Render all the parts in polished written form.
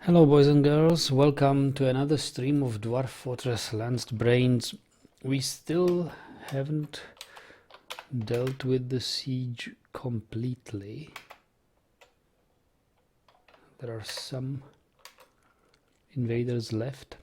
Hello boys and girls, welcome to another stream of Dwarf Fortress Lancedbrains. We still haven't dealt with the siege completely. There are some invaders left.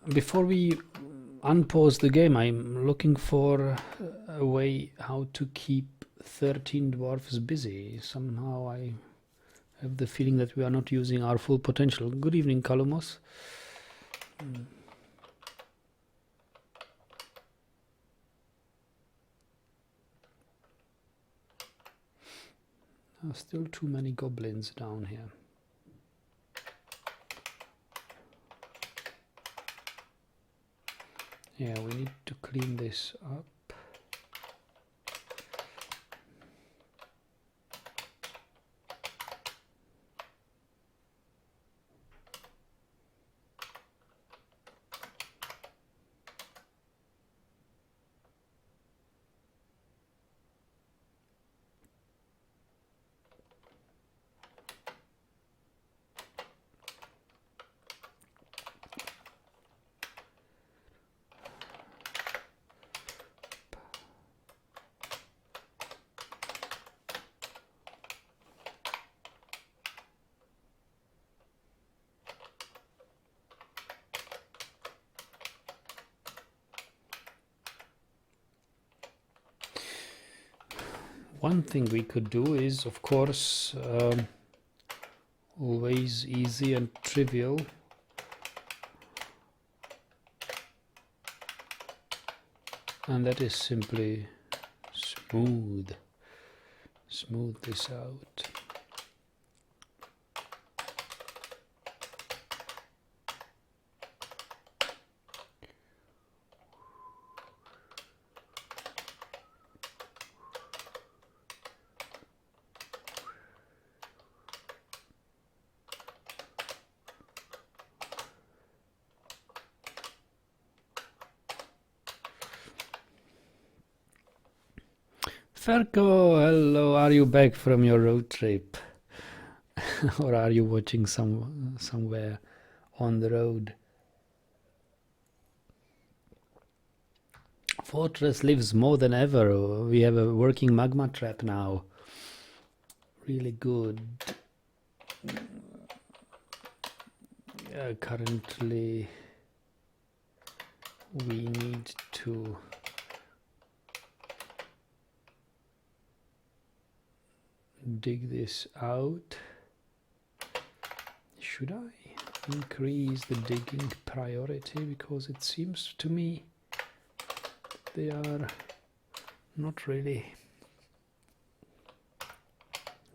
Before we unpause the game, I'm looking for a way how to keep 13 dwarfs busy. Somehow I have the feeling that we are not using our full potential. Good evening, Kalumos. Still too many goblins down here. Yeah, we need to clean this up. One thing we could do is, of course, always easy and trivial. And that is simply smooth this out. Ferko, hello, are you back from your road trip? Or are you watching somewhere on the road? Fortress lives more than ever. We have a working magma trap now. Really good. Currently we need to dig this out. Should I increase the digging priority, because it seems to me they are not really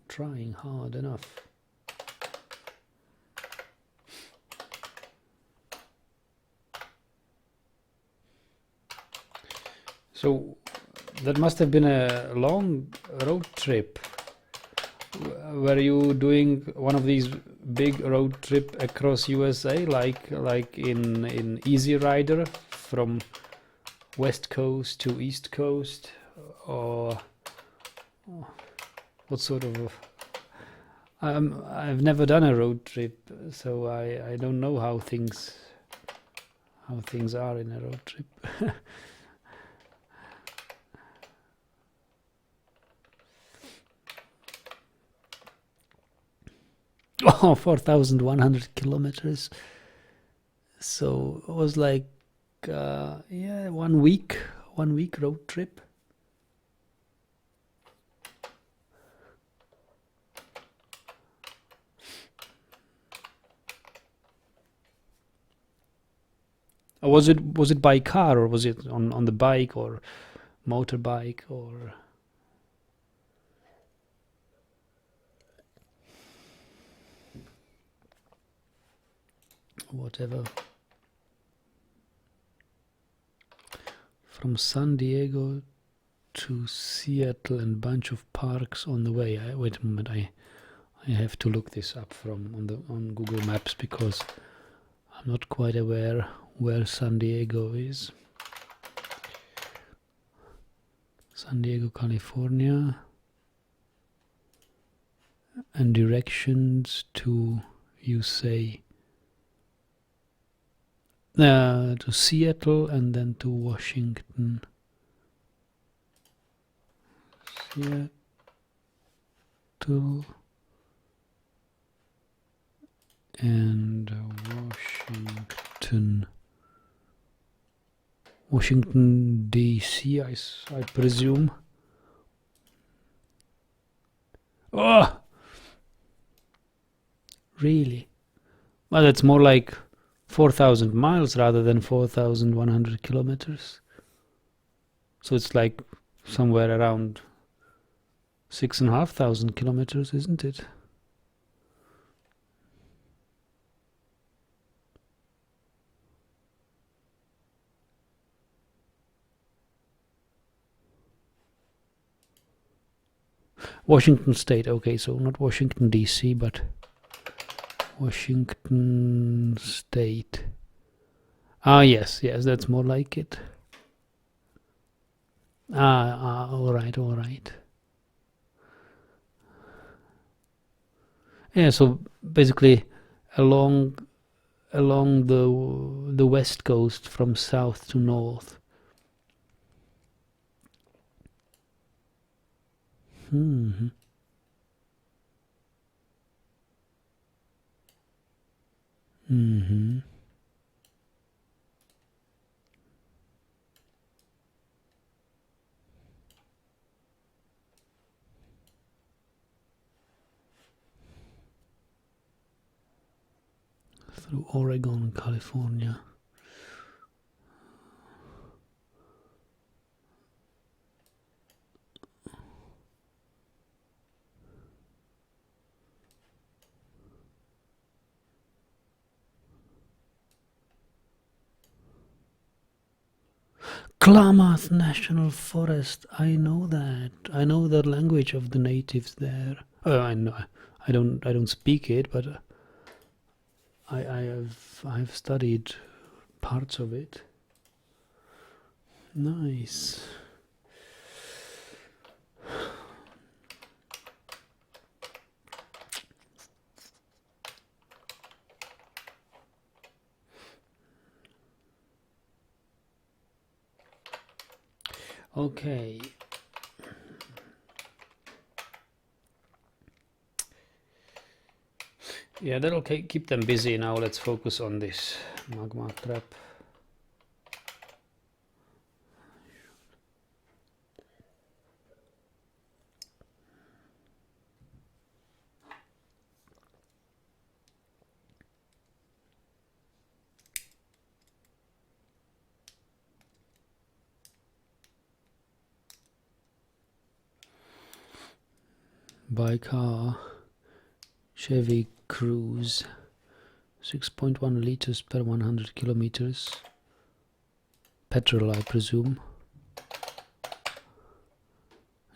trying hard enough. So that must have been a long road trip. Were you doing one of these big road trip across USA, like in Easy Rider from West Coast to East Coast, or what sort of? I've never done a road trip, so I don't know how things are in a road trip. Oh, 4,100 kilometers. So it was like, yeah, 1 week road trip. Or was it by car, or was it on the bike or motorbike or? whatever. From San Diego to Seattle and bunch of parks on the way. Wait a moment, I have to look this up on Google Maps because I'm not quite aware where San Diego is. San Diego, California, and directions to, you say, to Seattle and then to Washington. Seattle and Washington DC, I presume. Oh, really? Well, that's more like 4,000 miles rather than 4,100 kilometers. So it's like somewhere around 6,500 kilometers, isn't it? Washington State, okay, so not Washington DC, but Washington State. Ah, yes, that's more like it. All right. Yeah, so basically along the west coast from south to north. Mm-hmm. Mm-hmm. Through Oregon, California. Klamath National Forest. I know that. I know the language of the natives there. I know. I don't speak it, but I've studied parts of it. Nice. Okay. Yeah, that'll keep them busy now. Let's focus on this magma trap. By car, Chevy Cruze, 6.1 liters per 100 kilometers. Petrol, I presume.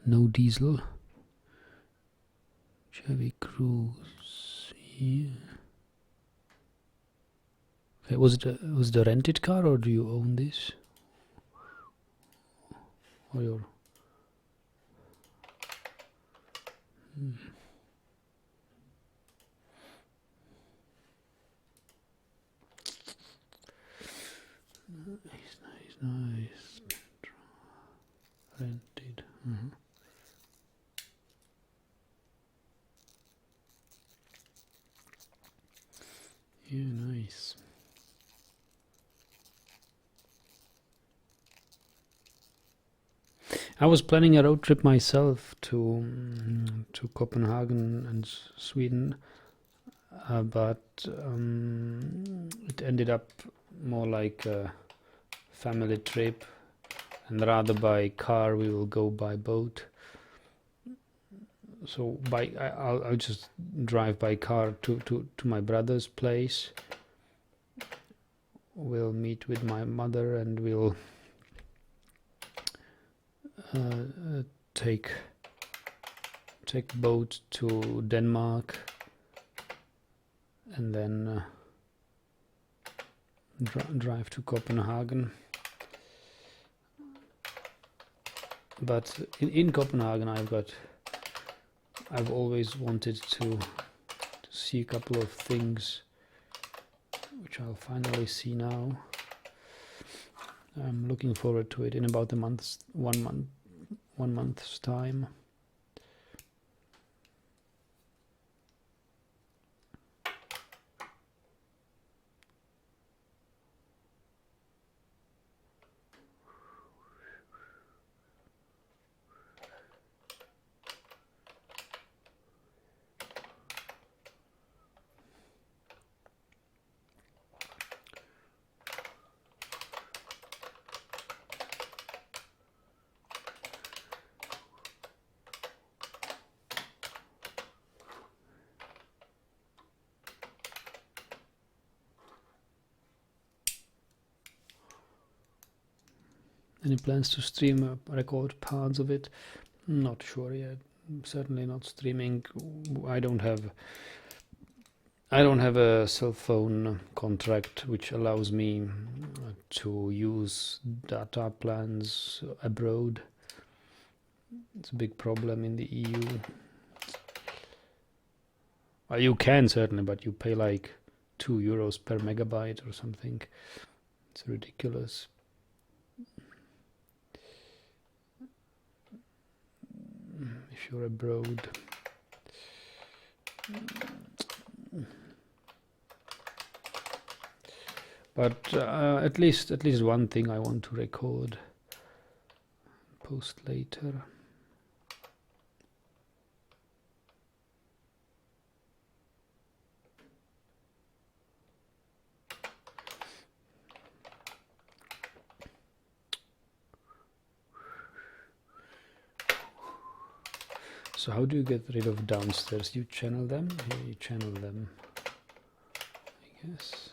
No diesel. Chevy Cruze. Yeah. Okay, was it a rented car or do you own this? Or your? Nice. Rented. Yeah, nice. I was planning a road trip myself to Copenhagen and Sweden, but it ended up more like a family trip, and rather by car we will go by boat. So I'll just drive by car to my brother's place, will meet with my mother and we'll take boat to Denmark and then drive to Copenhagen. But in Copenhagen I've always wanted to see a couple of things which I'll finally see now. I'm looking forward to it in about one month's time. Any plans to stream record parts of it? Not sure yet. Certainly not streaming. I don't have a cell phone contract which allows me to use data plans abroad. It's a big problem in the EU. Well, you can certainly, but you pay like €2 per megabyte or something. It's ridiculous. If you're abroad. But at least one thing I want to record, post later. So how do you get rid of downstairs? You channel them? Yeah, you channel them, I guess.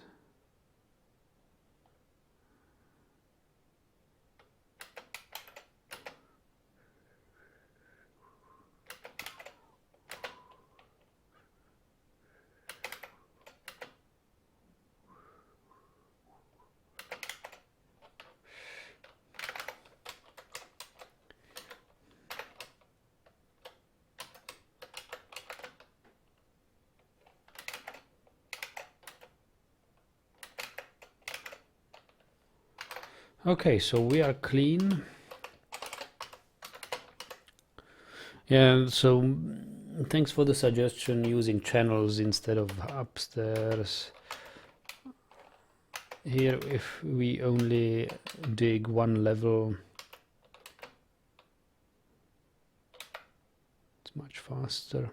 Okay, so we are clean. Yeah, so thanks for the suggestion using channels instead of upstairs. Here, if we only dig one level, it's much faster.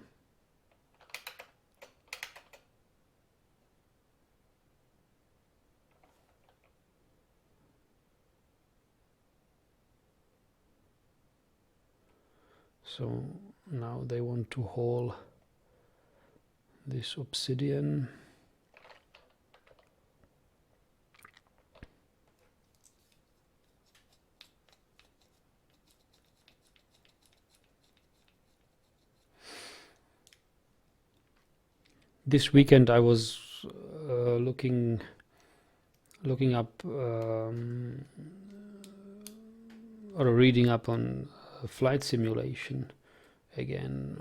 So now they want to haul this obsidian. This weekend I was looking up or reading up on flight simulation again.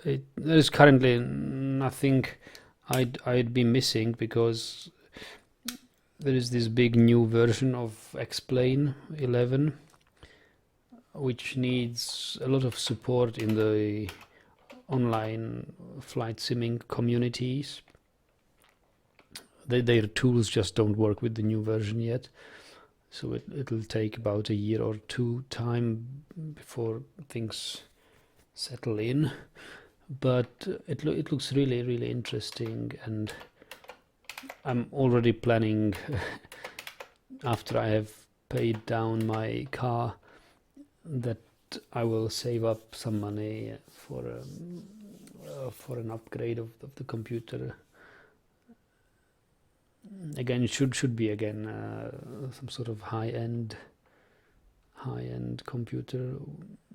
There is currently nothing I'd be missing because there is this big new version of Explain 11 which needs a lot of support in the online flight simming communities. Their tools just don't work with the new version yet. So it'll take about a year or two time before things settle in, but it looks really interesting, and I'm already planning after I have paid down my car that I will save up some money for an upgrade of the computer again, it should be again some sort of high-end computer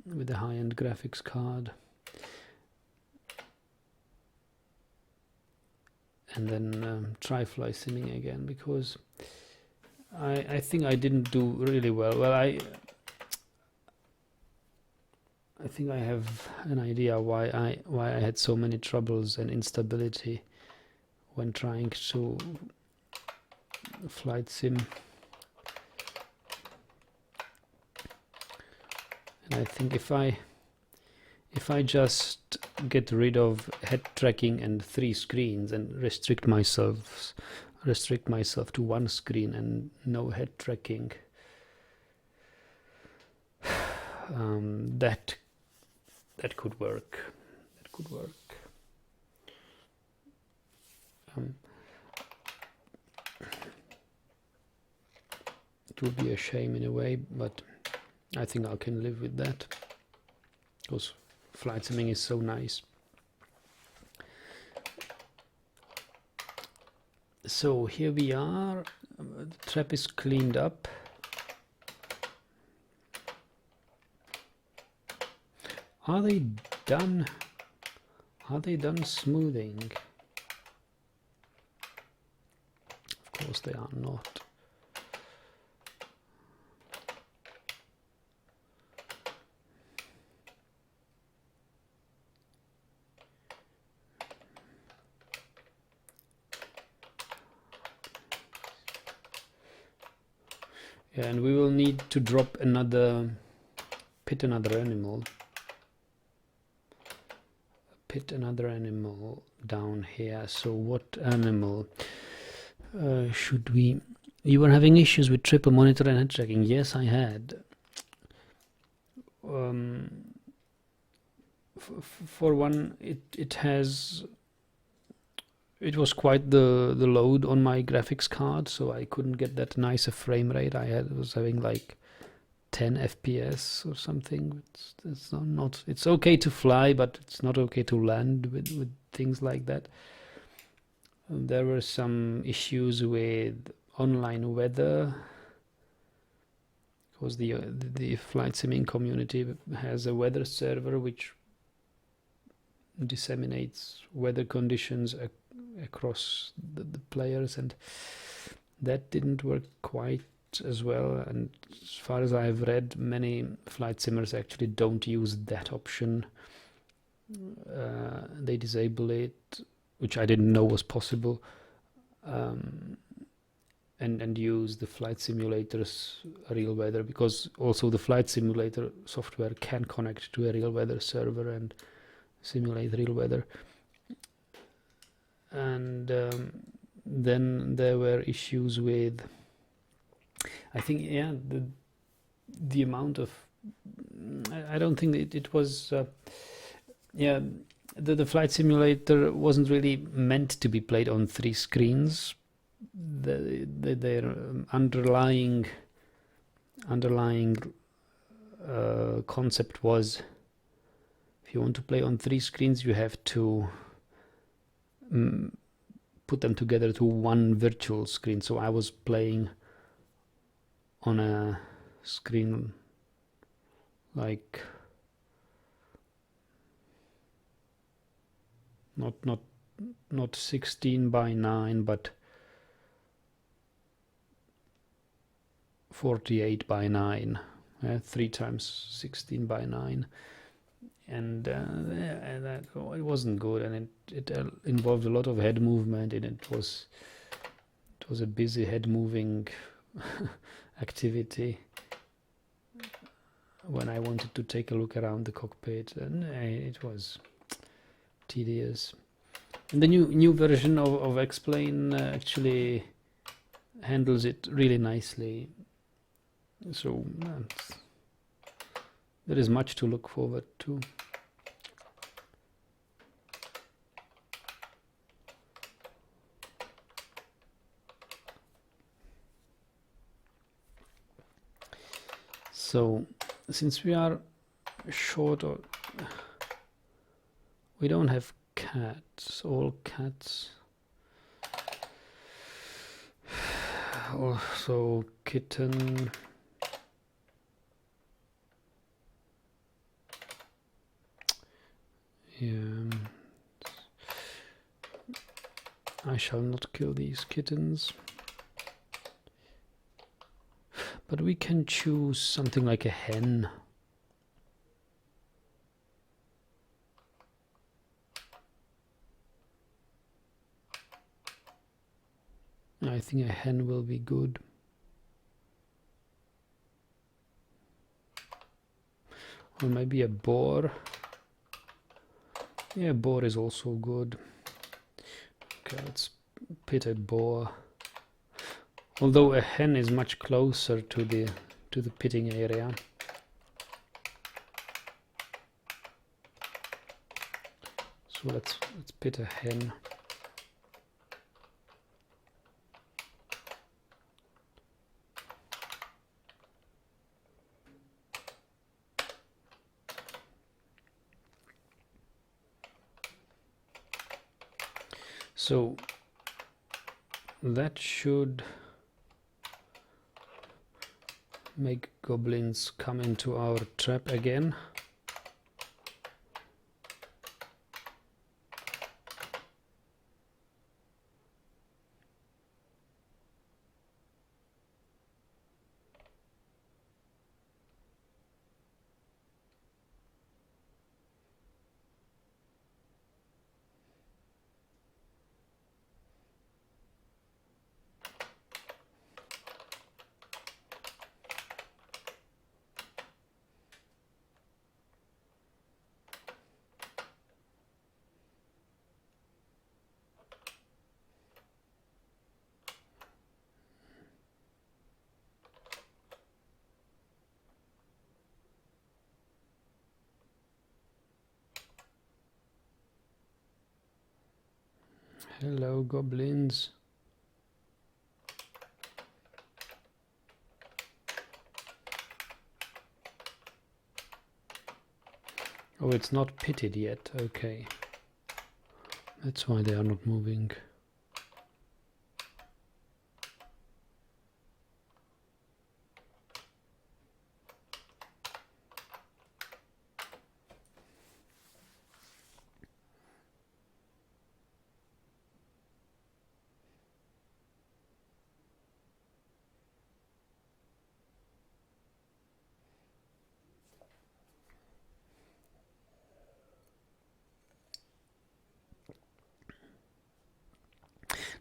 with a high-end graphics card. And then try fly simming again, because I think I didn't do really well. Well, I think I have an idea why I had so many troubles and instability when trying to flight sim. And I think if I just get rid of head tracking and 3 screens and restrict myself to 1 screen and no head tracking, that could work. That could work. It would be a shame in a way, but I think I can live with that, because flight simming is so nice. So here we are. The trap is cleaned up. Are they done? Are they done smoothing? Of course they are not. Yeah, and we will need to drop pit another animal down here. So what animal should we? You were having issues with triple monitor and head tracking. Yes, I had. For one, it was quite the load on my graphics card, so I couldn't get that nice a frame rate. Was having like 10 FPS or something. It's not. It's okay to fly, but it's not okay to land with things like that. There were some issues with online weather, because the flight simming community has a weather server which disseminates weather conditions across the players, and that didn't work quite as well. And as far as I've read, many flight simmers actually don't use that option. They disable it, which I didn't know was possible, and use the flight simulator's real weather, because also the flight simulator software can connect to a real weather server and simulate real weather. And then there were issues with, I think, yeah, the amount of, I don't think it was, yeah, the flight simulator wasn't really meant to be played on 3 screens. Their underlying concept was, if you want to play on 3 screens, you have to put them together to 1 virtual screen. So I was playing on a screen like not 16 by 9, but 48 by 9, 3 times 16 by 9. And that it wasn't good, and it involved a lot of head movement, and it was a busy head moving activity when I wanted to take a look around the cockpit, and it was tedious. And the new version of X-Plane actually handles it really nicely, so there is much to look forward to. So since we are short, or we don't have cats, all cats. Also kitten. Yeah. I shall not kill these kittens. But we can choose something like a hen. I think a hen will be good. Or maybe a boar. Yeah, boar is also good. Okay, let's pit a boar. Although a hen is much closer to the pitting area. So let's pit a hen. So that should make goblins come into our trap again. Hello, goblins. Oh, it's not pitted yet. Okay. That's why they are not moving.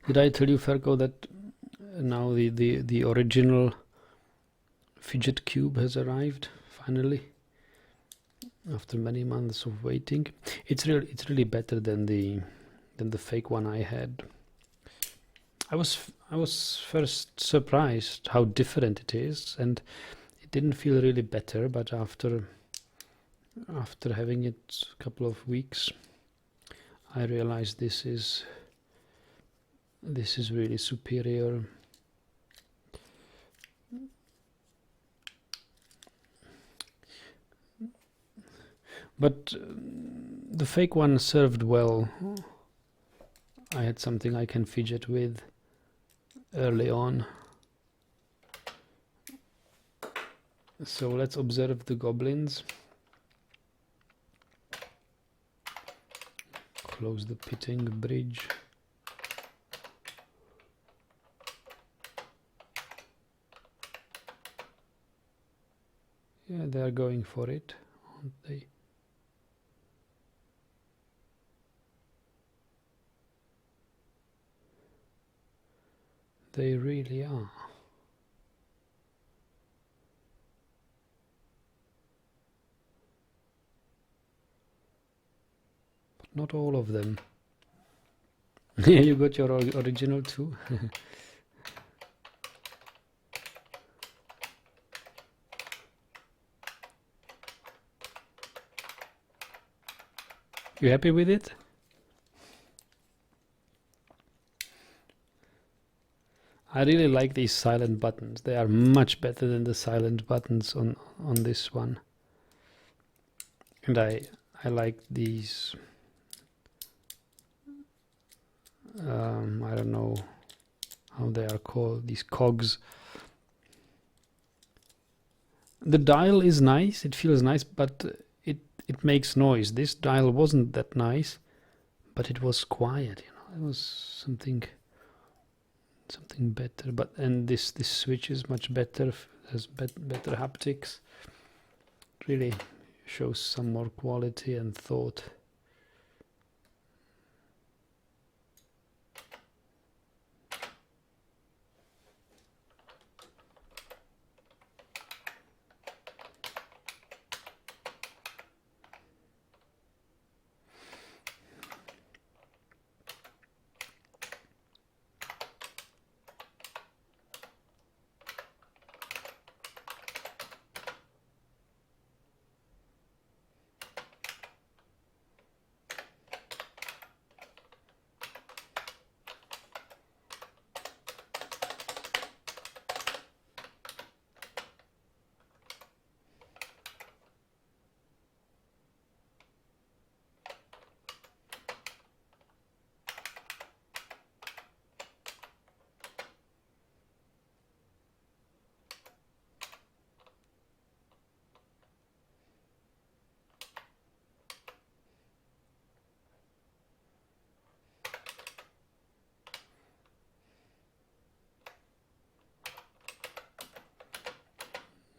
Did I tell you, Ferko, that now the original fidget cube has arrived finally after many months of waiting? It's really better than the fake one I had. I was first surprised how different it is, and it didn't feel really better, but after having it a couple of weeks, I realized this is really superior. But the fake one served well. I had something I can fidget with early on. So let's observe the goblins. Close the pitting bridge. Yeah, they are going for it, aren't they? They really are. But not all of them. You got your original too? You happy with it? I really like these silent buttons. They are much better than the silent buttons on this one. And I like these, I don't know, how they are called, these cogs. The dial is nice, it feels nice, but it makes noise. This dial wasn't that nice, but it was quiet, you know. It was something better. But and this switch is much better, has better haptics. Really shows some more quality and thought.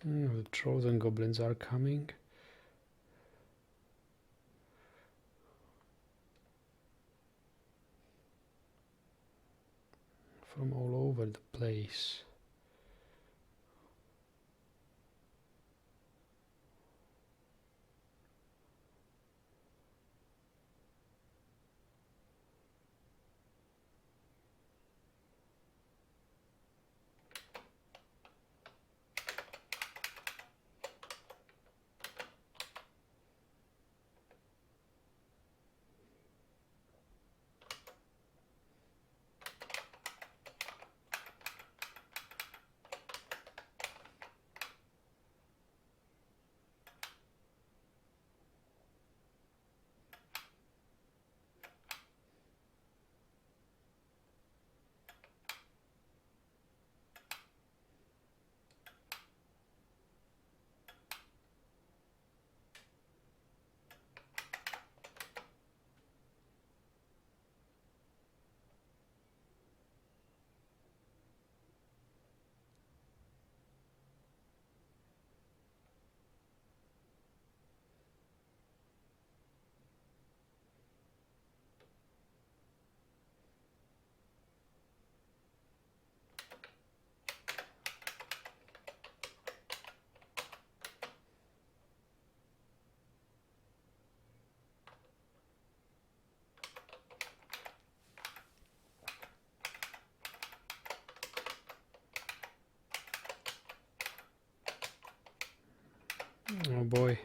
The trolls and goblins are coming. From all over the place. Oh boy,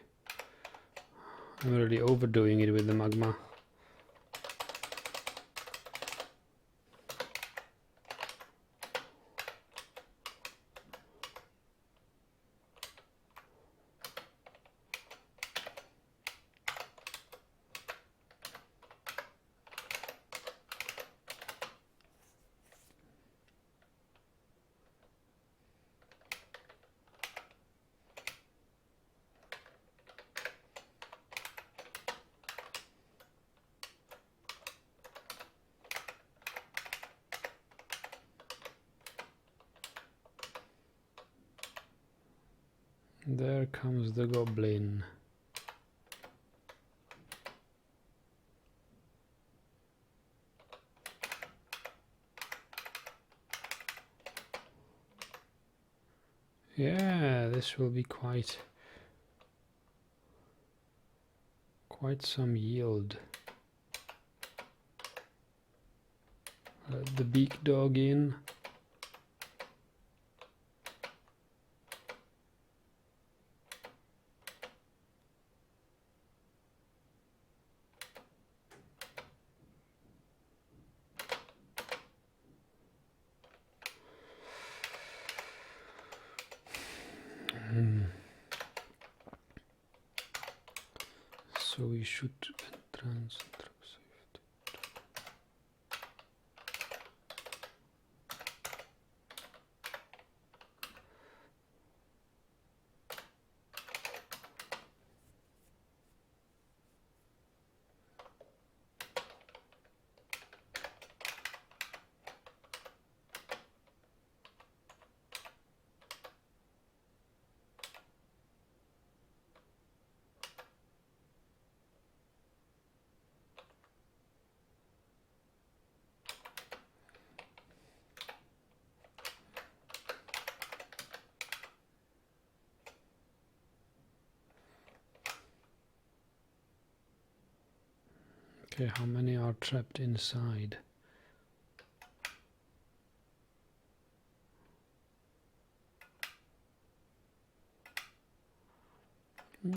I'm really overdoing it with the magma. There comes the goblin. Yeah, this will be quite some yield. Let the big dog in. So we should Okay, how many are trapped inside?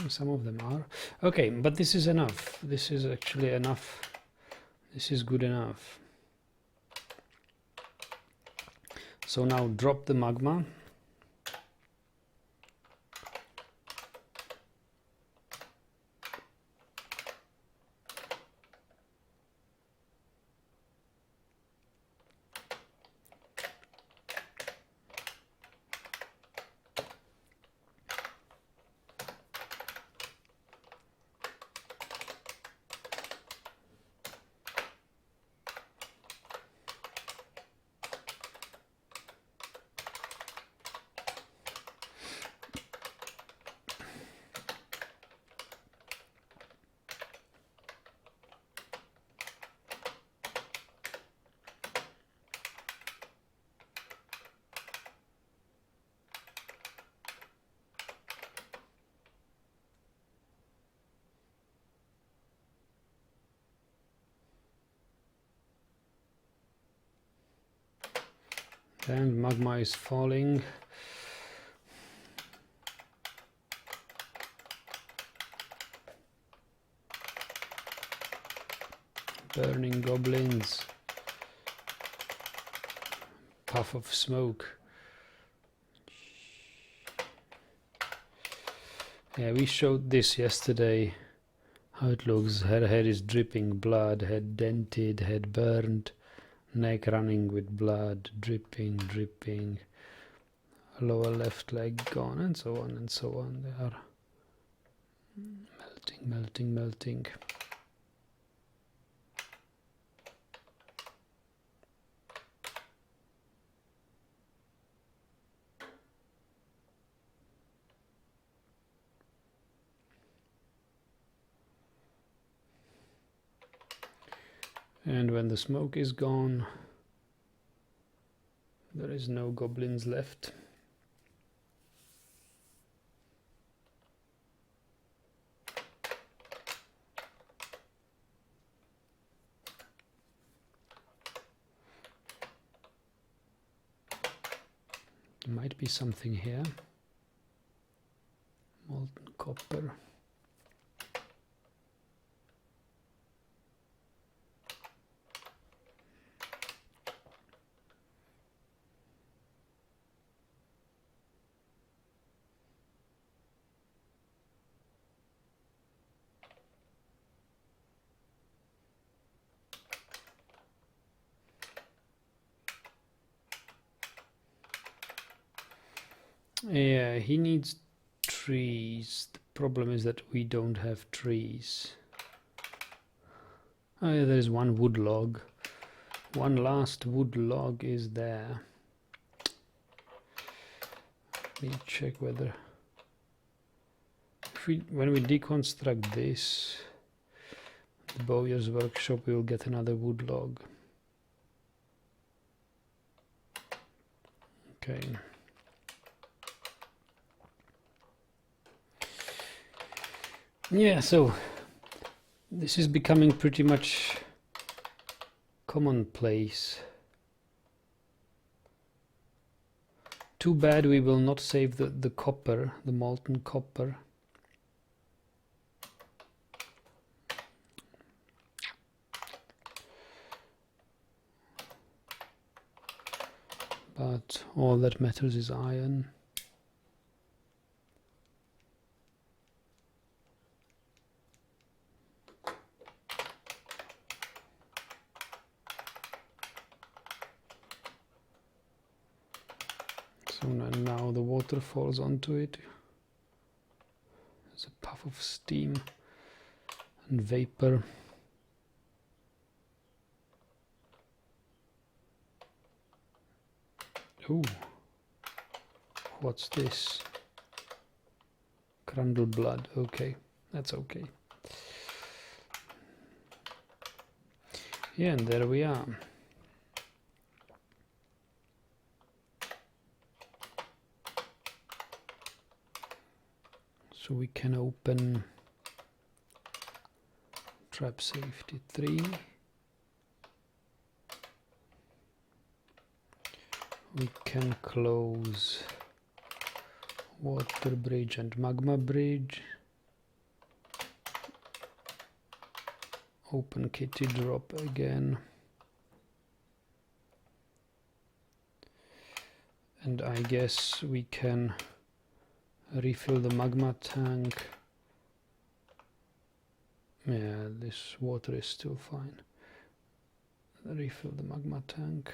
Some of them are. Okay, but this is enough. This is actually enough. This is good enough. So now drop the magma. And magma is falling. Burning goblins. Puff of smoke. Yeah, we showed this yesterday. How it looks. Her head is dripping blood, head dented, head burned, neck running with blood, dripping, dripping. Lower left leg gone, and so on and so on. They are melting, melting, melting. And when the smoke is gone, there is no goblins left. There might be something here. Molten copper. Yeah, he needs trees. The problem is that we don't have trees. Oh yeah, there is one wood log. One last wood log is there. Let me check whether when we deconstruct this, the Bowyer's workshop, we will get another wood log. Okay. Yeah, so this is becoming pretty much commonplace. Too bad we will not save the copper, the molten copper. But all that matters is iron. So now the water falls onto it. There's a puff of steam and vapor. Ooh, what's this? Crundled blood. Okay, that's okay. Yeah, and there we are. So we can trap safety 3. We can close water bridge and magma bridge. Open kitty drop again. And I guess we can refill the magma tank. Yeah, this water is still fine. Refill the magma tank.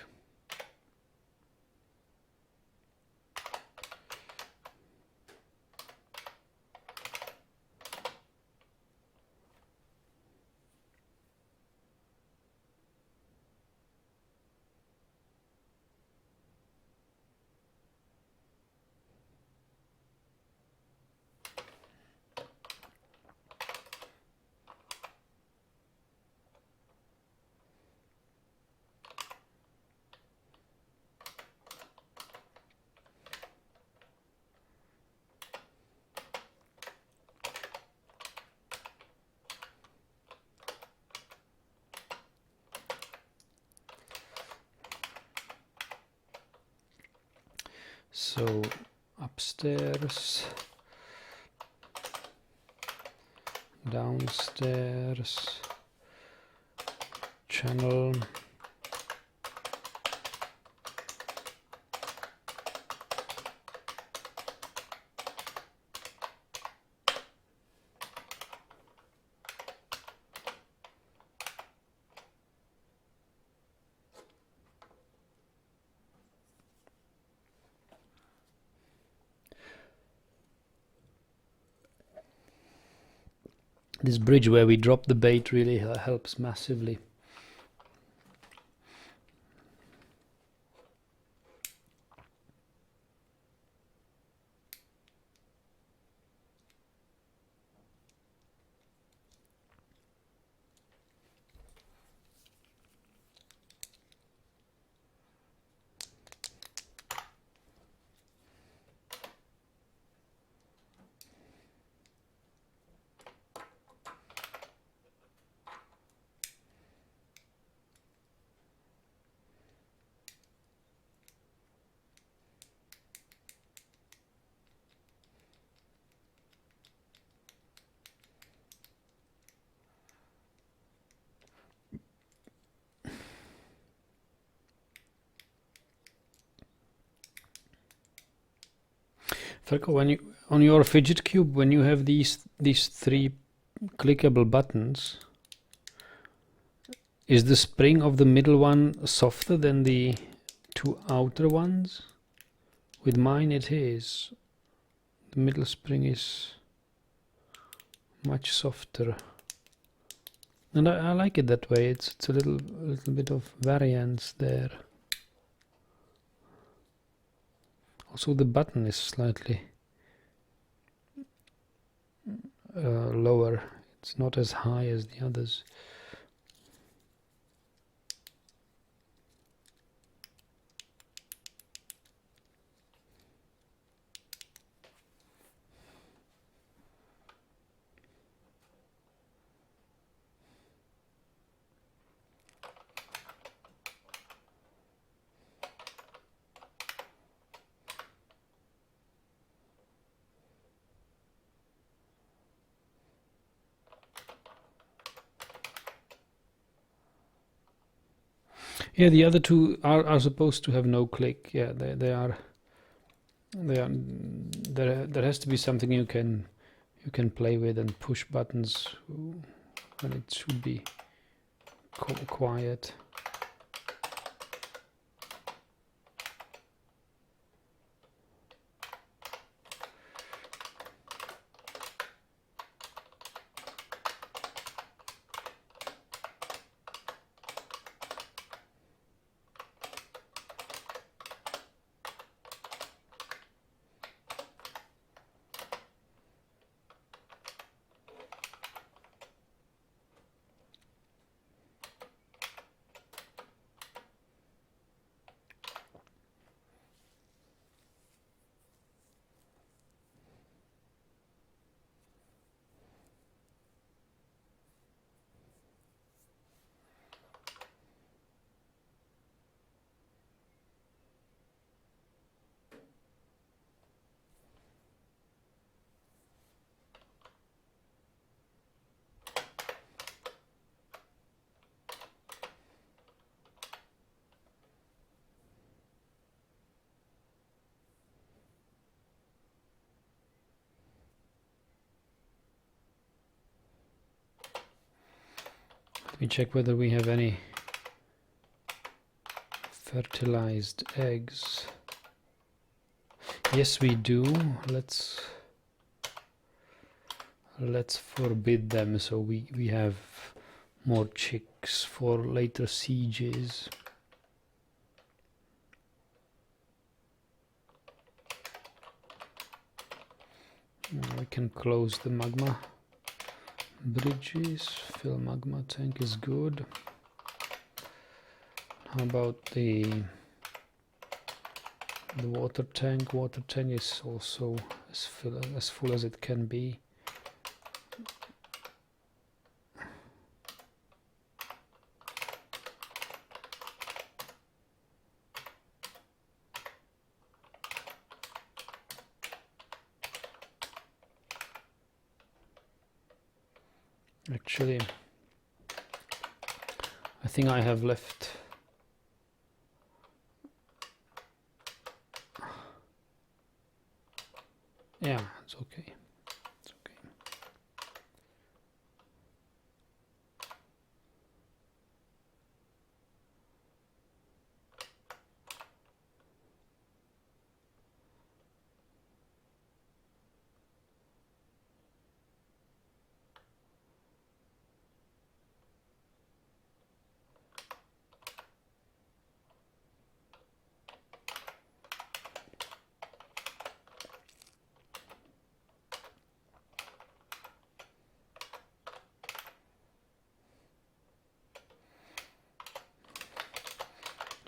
So upstairs, downstairs, channel, this bridge where we drop the bait really helps massively. Ferko, when you on your fidget cube, when you have these 3 clickable buttons, is the spring of the middle one softer than the 2 outer ones? With mine it is. The middle spring is much softer. And I like it that way. It's a little bit of variance there. Also the button is slightly lower. It's not as high as the others. Yeah, the other 2 are supposed to have no click. Yeah, they are. There has to be something you can play with and push buttons when it should be quiet. Let me check whether we have any fertilized eggs. Yes, we do. Let's forbid them so we have more chicks for later sieges. We can close the magma bridges. Fill magma tank is good. How about the water tank? Water tank is also as full as it can be. Actually, I think I have left yeah, it's okay. It's okay.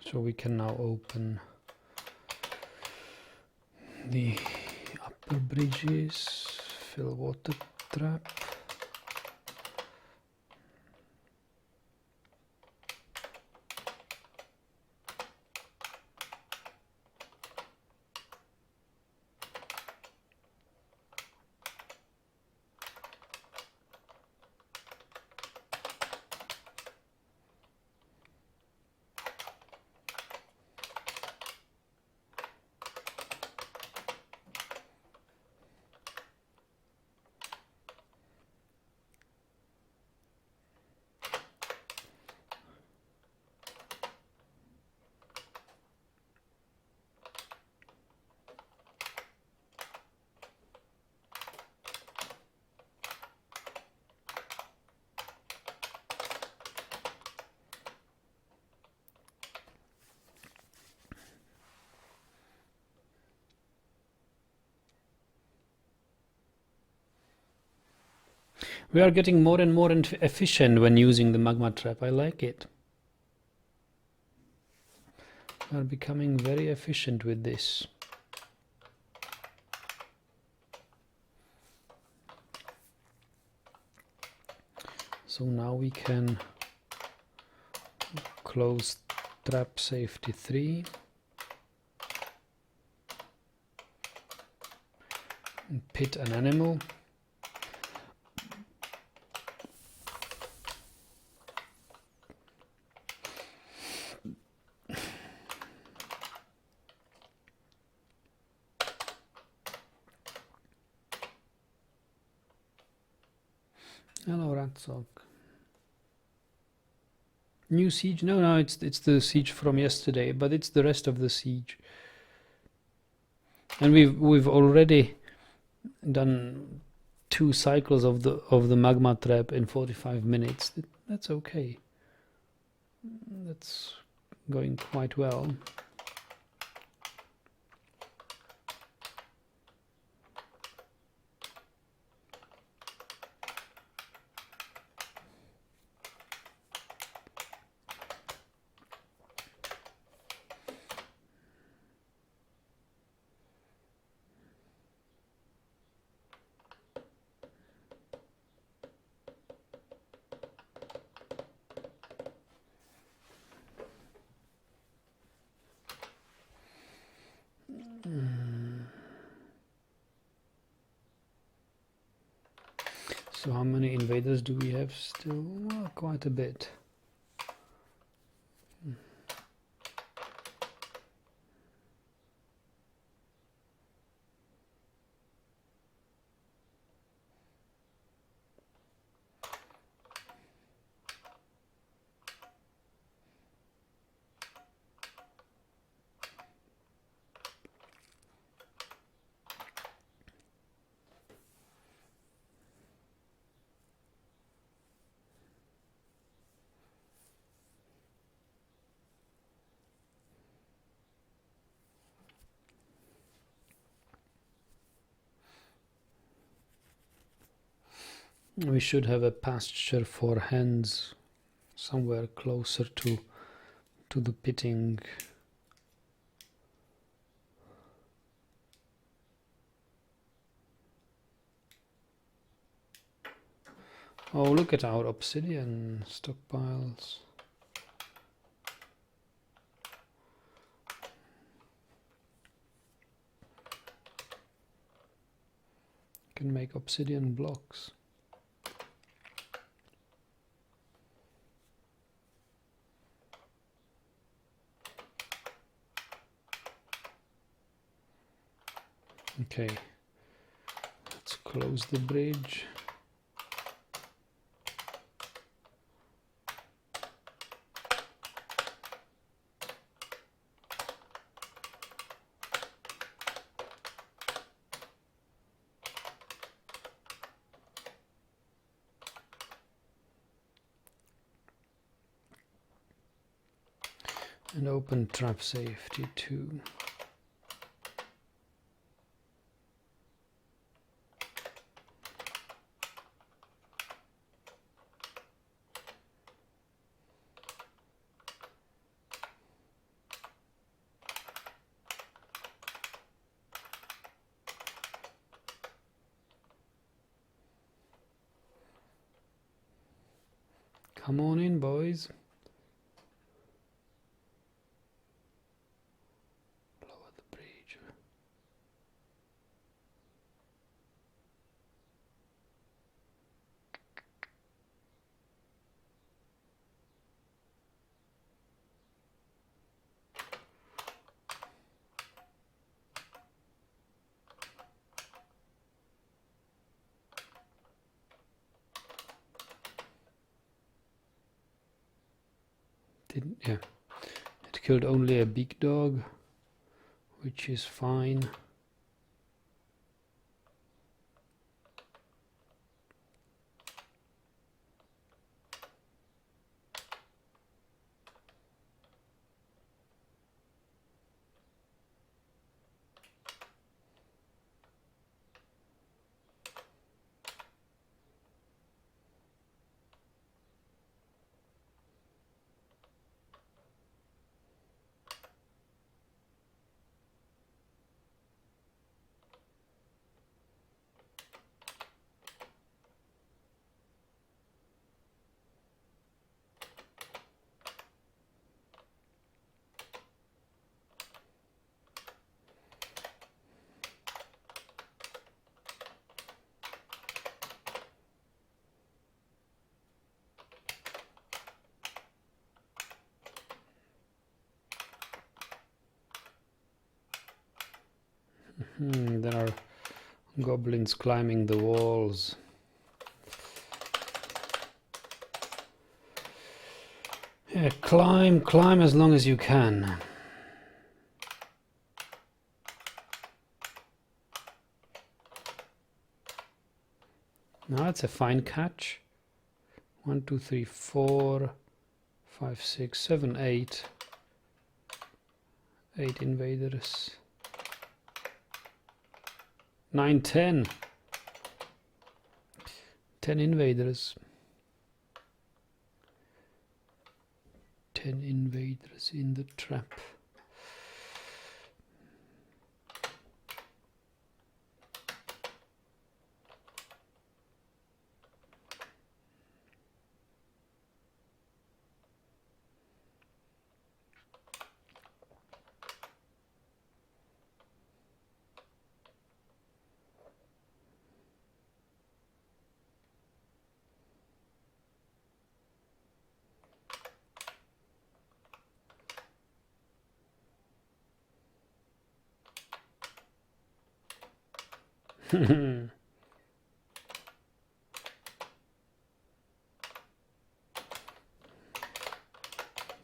So we can now open the upper bridges, fill water trap. We are getting more and more efficient when using the magma trap. I like it. We are becoming very efficient with this. So now we can close trap safety 3. And pit an animal. Hello, Ratzok. New siege? No, it's the siege from yesterday, but it's the rest of the siege. And we've already done 2 cycles of the magma trap in 45 minutes. That's okay. That's going quite well. So how many invaders do we have still? Well, quite a bit. We should have a pasture for hens somewhere closer to the pitting. Oh, look at our obsidian stockpiles. Can make obsidian blocks. Okay, let's close the bridge. And open trap safety too. Come on in, boys. Lower the bridge. Yeah, it killed only a big dog, which is fine. There are goblins climbing the walls. Yeah, climb as long as you can. Now that's a fine catch. 1, 2, 3, 4, 5, 6, 7, 8. 8 invaders. 9, 10. 10 invaders. 10 invaders in the trap. Okay,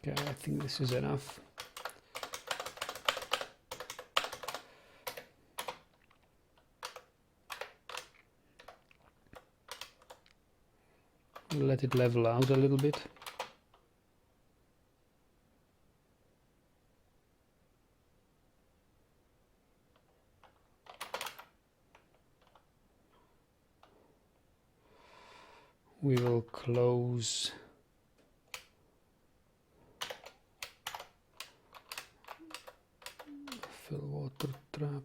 I think this is enough. Let it level out a little bit. we will close fill water trap.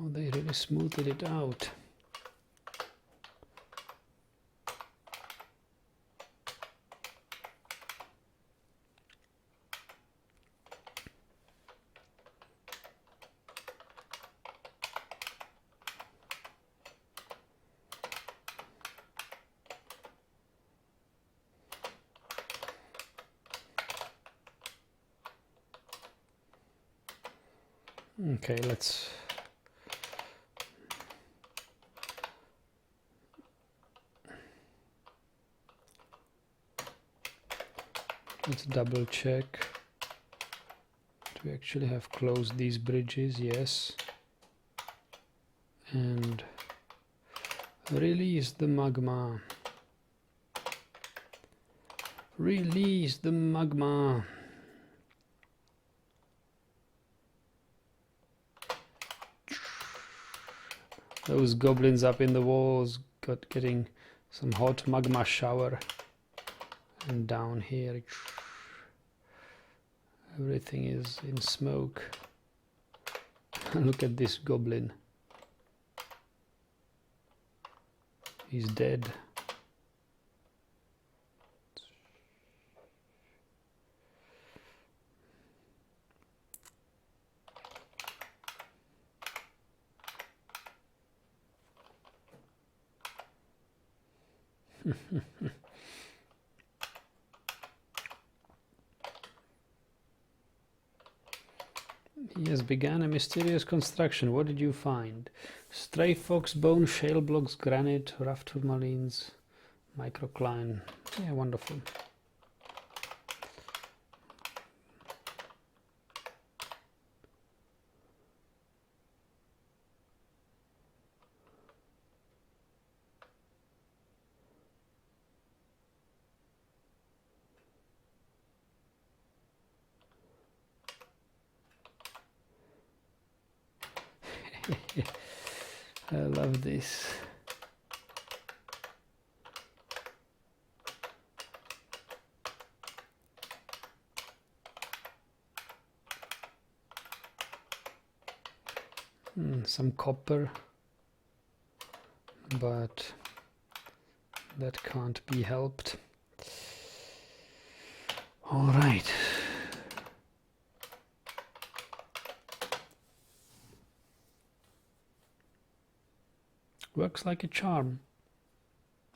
Oh, they really smoothed it out. Okay, let's double check. Do we actually have closed these bridges? Yes. And release the magma. Release the magma. Those goblins up in the walls getting some hot magma shower. And down here everything is in smoke. Look at this goblin. He's dead. He has begun a mysterious construction. What did you find? Stray fox bone, shale blocks, granite, rough tourmalines, microcline. Yeah, wonderful. I love this. Some copper, but that can't be helped. All right. Works like a charm.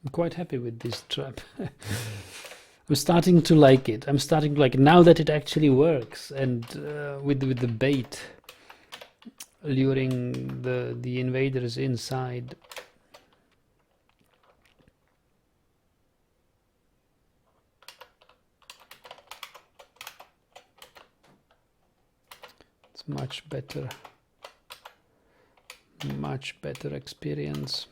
I'm quite happy with this trap. I'm starting to like it. I'm starting to like it now that it actually works, and with the bait luring the invaders inside. It's much better experience.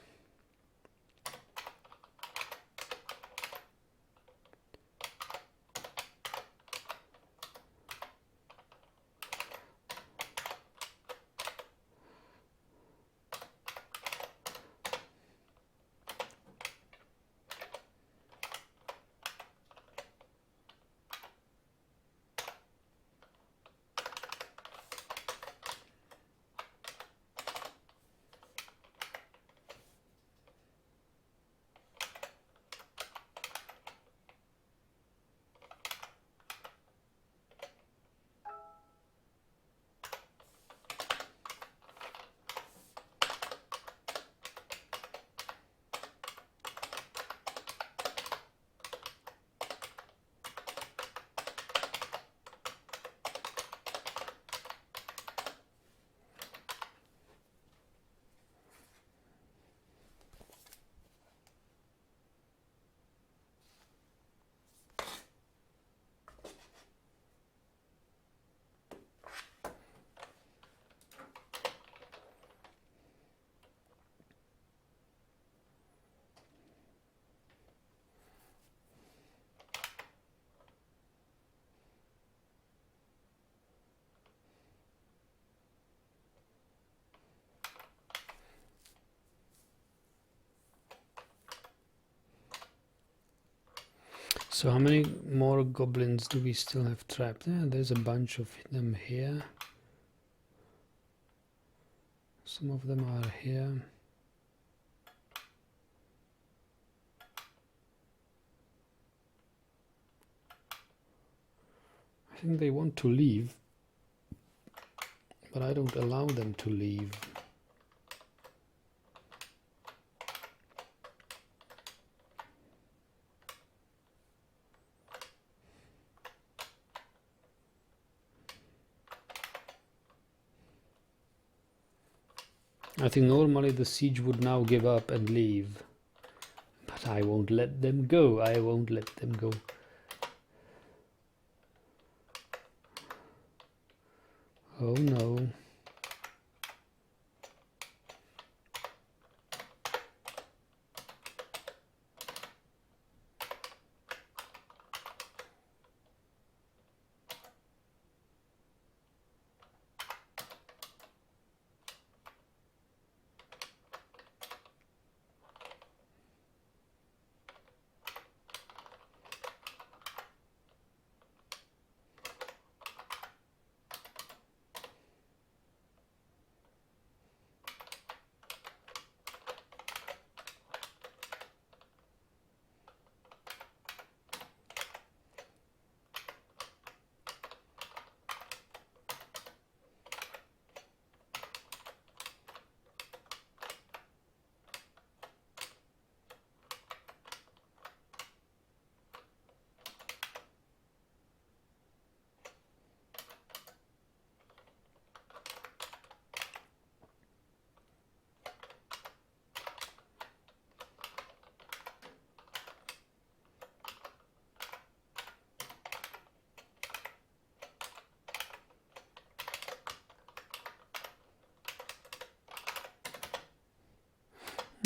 So how many more goblins do we still have trapped? Yeah, there's a bunch of them here. Some of them are here. I think they want to leave, but I don't allow them to leave. I think normally the siege would now give up and leave, but I won't let them go. I won't let them go. Oh no.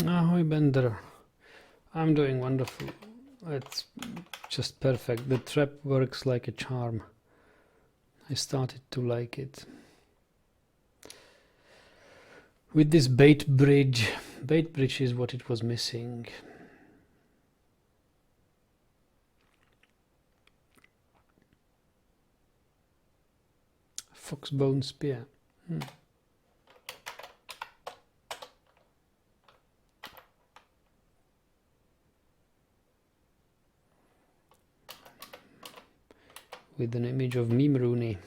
Ahoy Bender, I'm doing wonderful. It's just perfect. The trap works like a charm. I started to like it. With this bait bridge is what it was missing. Foxbone spear. With an image of Meme Rooney.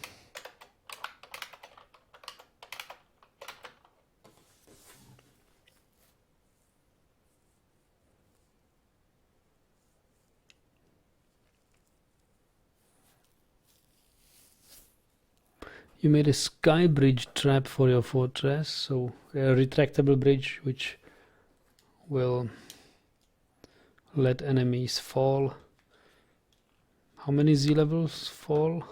You made a sky bridge trap for your fortress, so a retractable bridge which will let enemies fall. How many Z levels fall?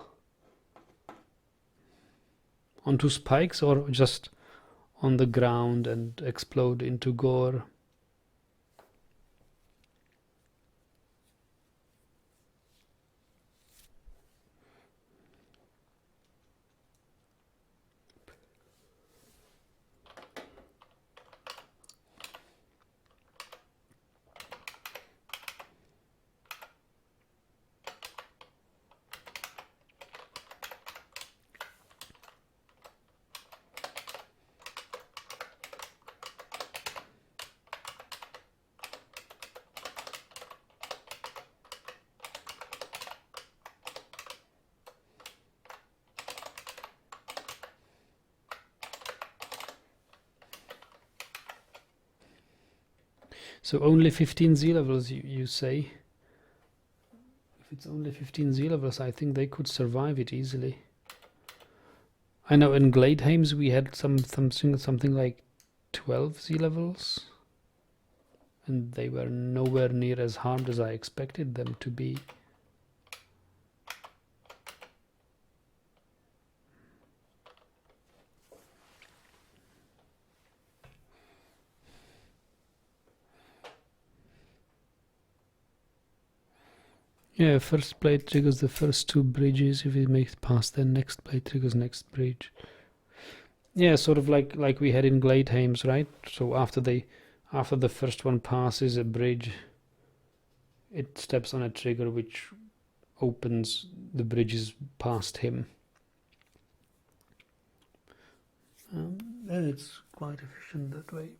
Onto spikes or just on the ground and explode into gore? So only 15 Z levels, you say? If it's only 15 Z levels, I think they could survive it easily. I know in Gladeheim's we had something like 12 Z levels, and they were nowhere near as harmed as I expected them to be. Yeah, first blade triggers the first two bridges. If it makes past, then next blade triggers next bridge. Yeah, sort of like we had in Gladeheim's, right? So after the first one passes a bridge, it steps on a trigger which opens the bridges past him. It's quite efficient that way.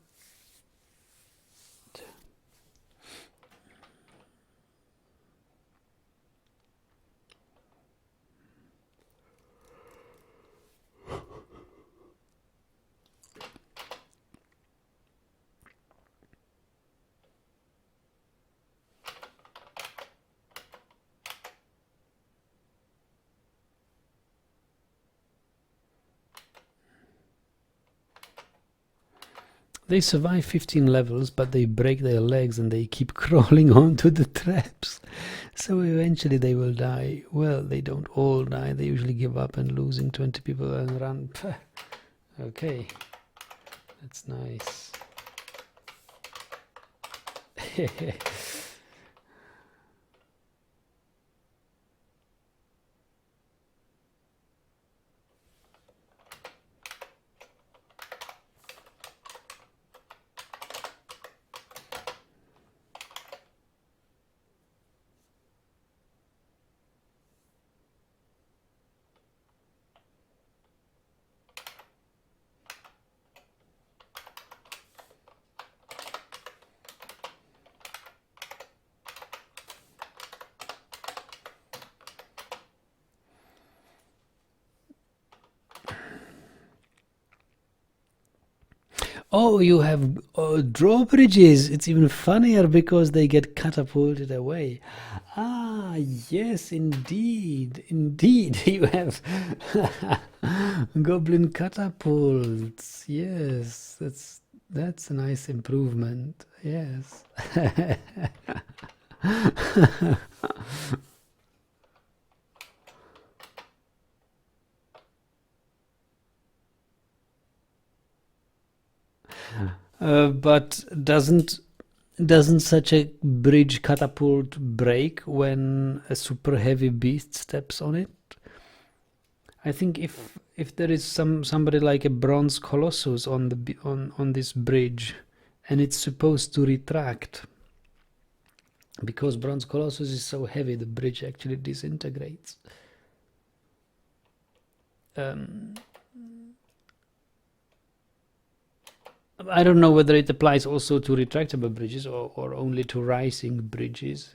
They survive 15 levels, but they break their legs and they keep crawling onto the traps. So eventually they will die. Well, they don't all die. They usually give up and losing 20 people and run. Okay, that's nice. Oh, you have drawbridges. It's even funnier because they get catapulted away. Ah, yes, indeed. Indeed, you have goblin catapults. Yes, that's a nice improvement. Yes. But doesn't such a bridge catapult break when a super heavy beast steps on it? I think if there is somebody like a bronze colossus on the on this bridge, and it's supposed to retract, because bronze colossus is so heavy, the bridge actually disintegrates. I don't know whether it applies also to retractable bridges or only to rising bridges,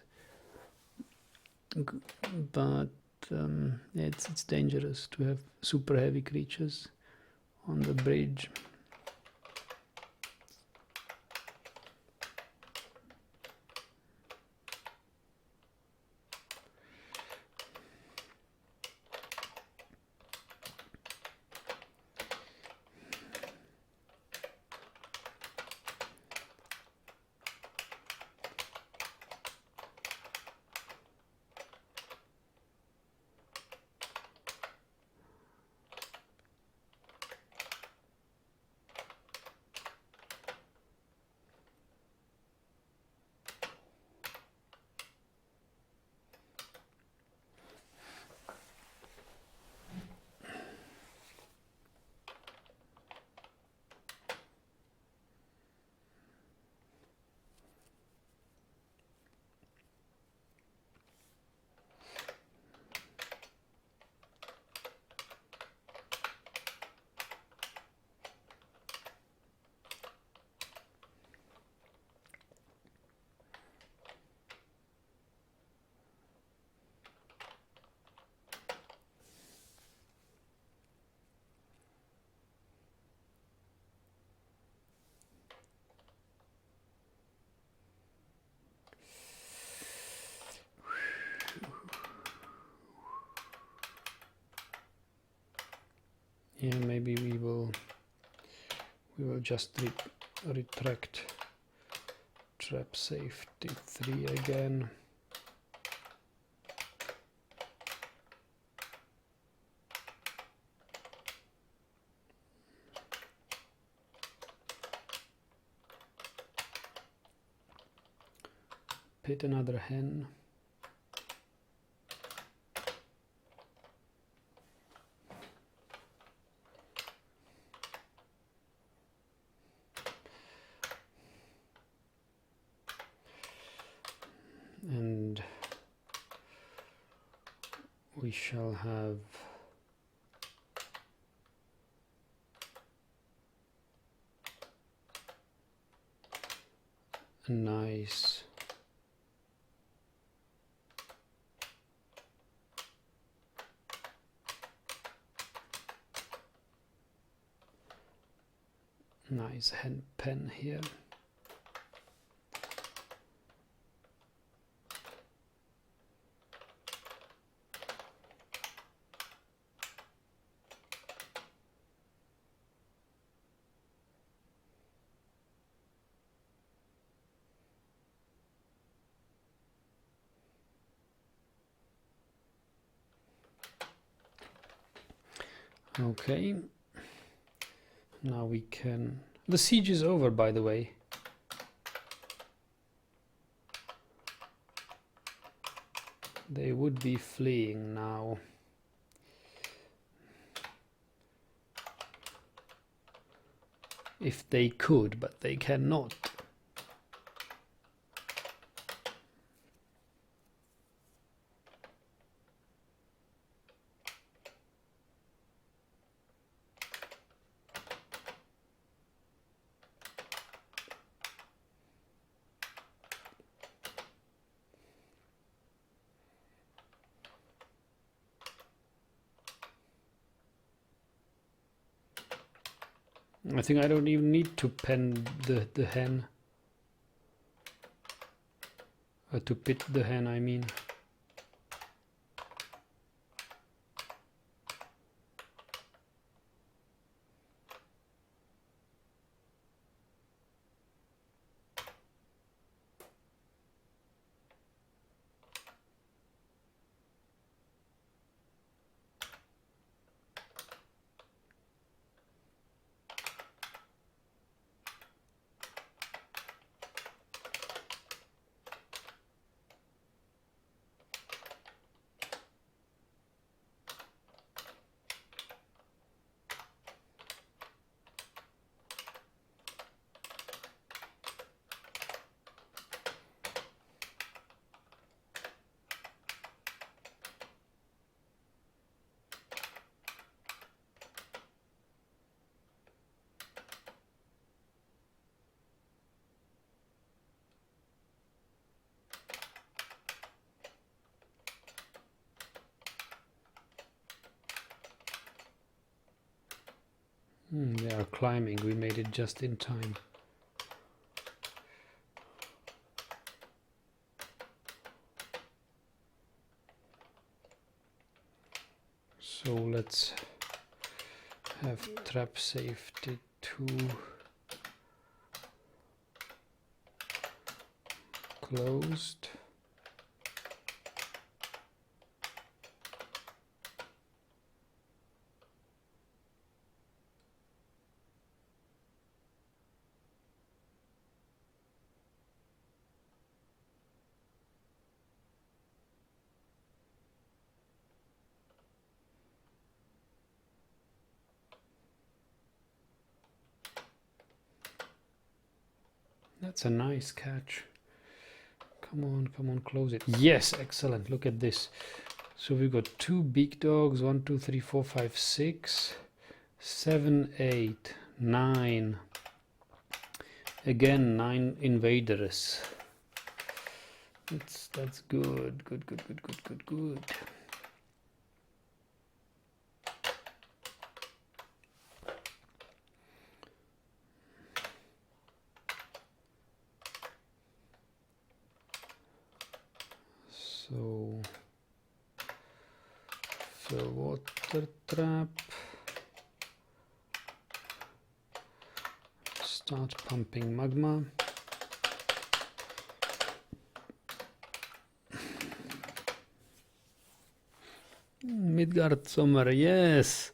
but it's dangerous to have super heavy creatures on the bridge. Yeah, maybe we will just retract trap safety 3 again. Pit another hen. and we shall have a nice hen pen here. Okay, now we can... The siege is over, by the way. They would be fleeing now. If they could, but they cannot. I think I don't even need to pen the hen. To pit the hen, I mean. They are climbing. We made it just in time. So let's have trap safety 2 closed. That's a nice catch. Come on, close it. Yes, excellent. Look at this. So we've got 2 big dogs. 1, 2, 3, 4, 5, 6, 7, 8, 9. Again, 9 invaders. That's good. Good. So fill water trap. Start pumping magma. Midgard Sommer, yes.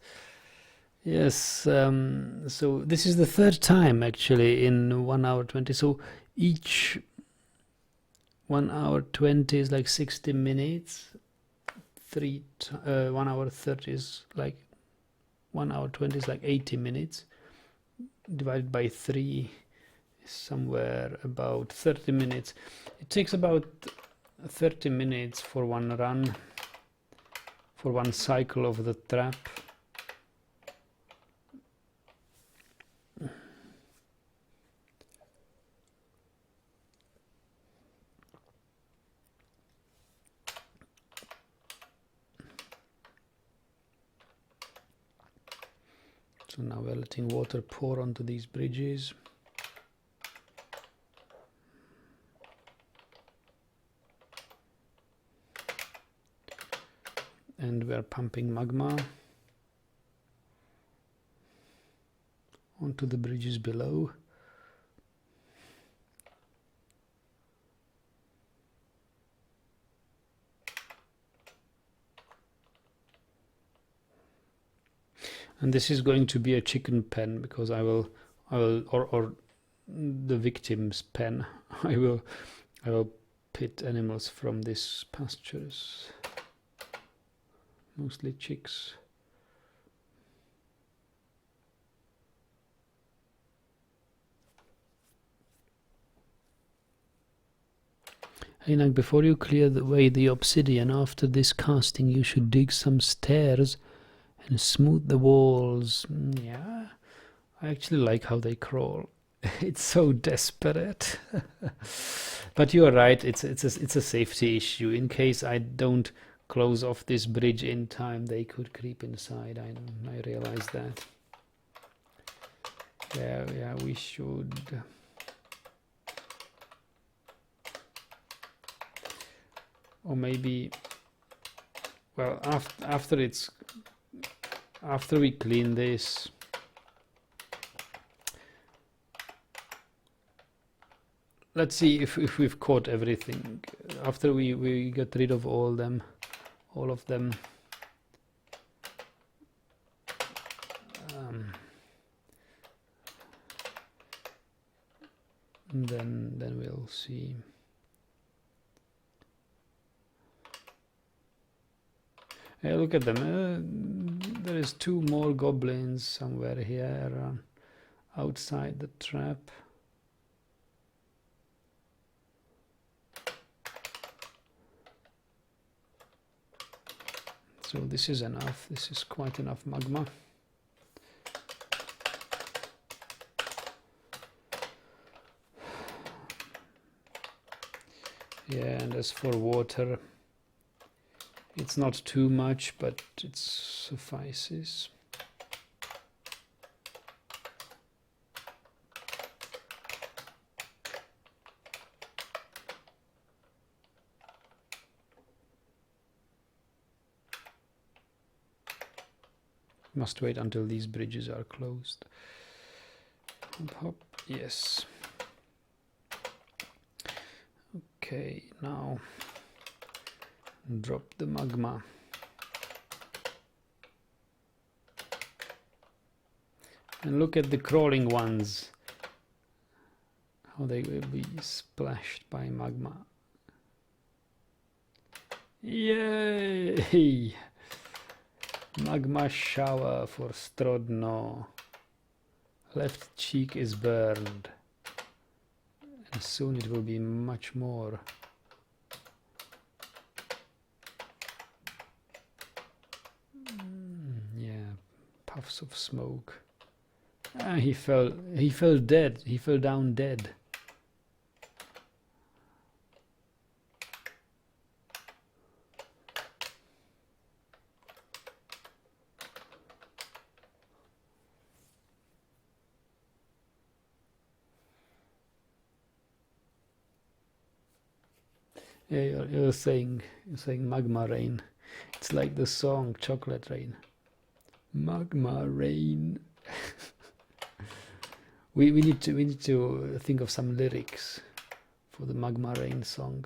So this is the 3rd time actually in 1 hour 20. So each 1 hour 20 is like 60 minutes. 1 hour 30 is like 1 hour 20 is like 80 minutes. Divided by 3 is somewhere about 30 minutes. It takes about 30 minutes for one run, for one cycle of the trap. So now we're letting water pour onto these bridges. And we're pumping magma onto the bridges below. And this is going to be a chicken pen, because I will or the victim's pen. I will pit animals from these pastures, mostly chicks. Einak, before you clear away the obsidian after this casting, you should dig some stairs and smooth the walls. Yeah, I actually like how they crawl. It's so desperate. But you are right, it's a safety issue. In case I don't close off this bridge in time, they could creep inside. I realize that. Yeah, we should. Or maybe, well, after we clean this, let's see if we've caught everything. After we get rid of all of them, then we'll see. Hey, look at them. There is 2 more goblins somewhere here outside the trap. So this is enough. This is quite enough magma. Yeah, and as for water, it's not too much, but it suffices. Must wait until these bridges are closed. Hop, hop. Yes. Okay, now drop the magma. And look at the crawling ones, how they will be splashed by magma. Yay! Magma shower for Strodno. Left cheek is burned, and soon it will be much more. Yeah, puffs of smoke. He fell dead. He fell down dead. Yeah, you're saying magma rain. It's like the song Chocolate Rain. Magma rain. we need to think of some lyrics for the magma rain song.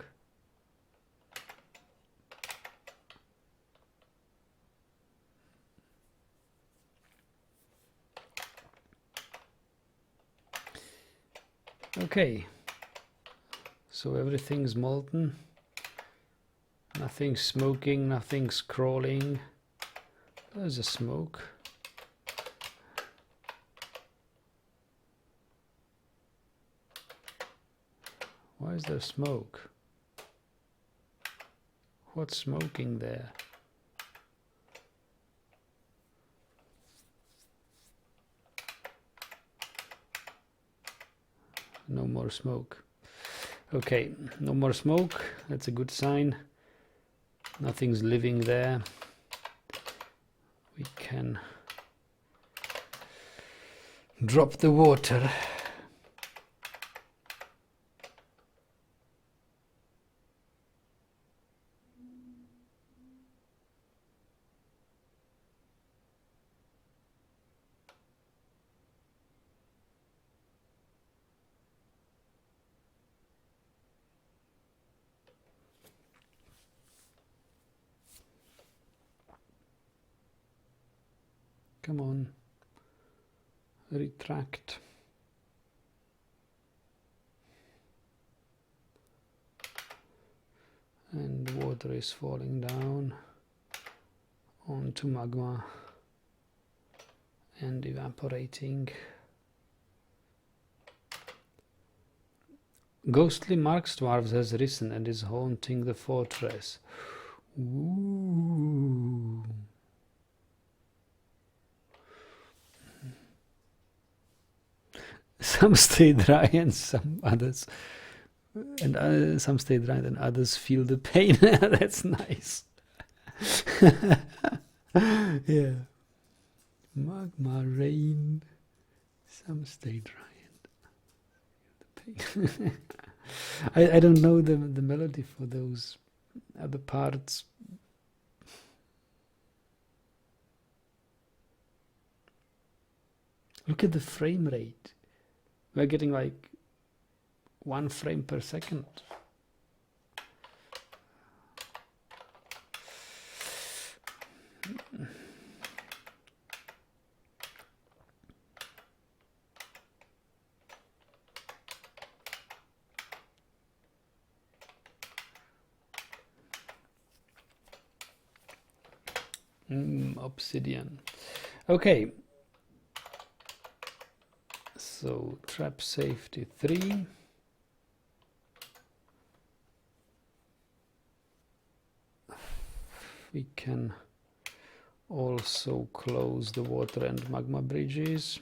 Okay, so everything's molten. Nothing's smoking, nothing's crawling. There's a smoke. Why is there smoke? What's smoking there? No more smoke. Okay, no more smoke. That's a good sign. Nothing's living there. We can drop the water. Come on, retract. And the water is falling down onto magma and evaporating. Ghostly Dwarf has risen and is haunting the fortress. Ooh. Some stay dry and some others, and some stay dry and others feel the pain. That's nice. Yeah. Magma rain. Some stay dry and feel the pain. I don't know the melody for those other parts. Look at the frame rate. We're getting like 1 frame per second. Obsidian. Okay. So trap safety 3. We can also close the water and magma bridges.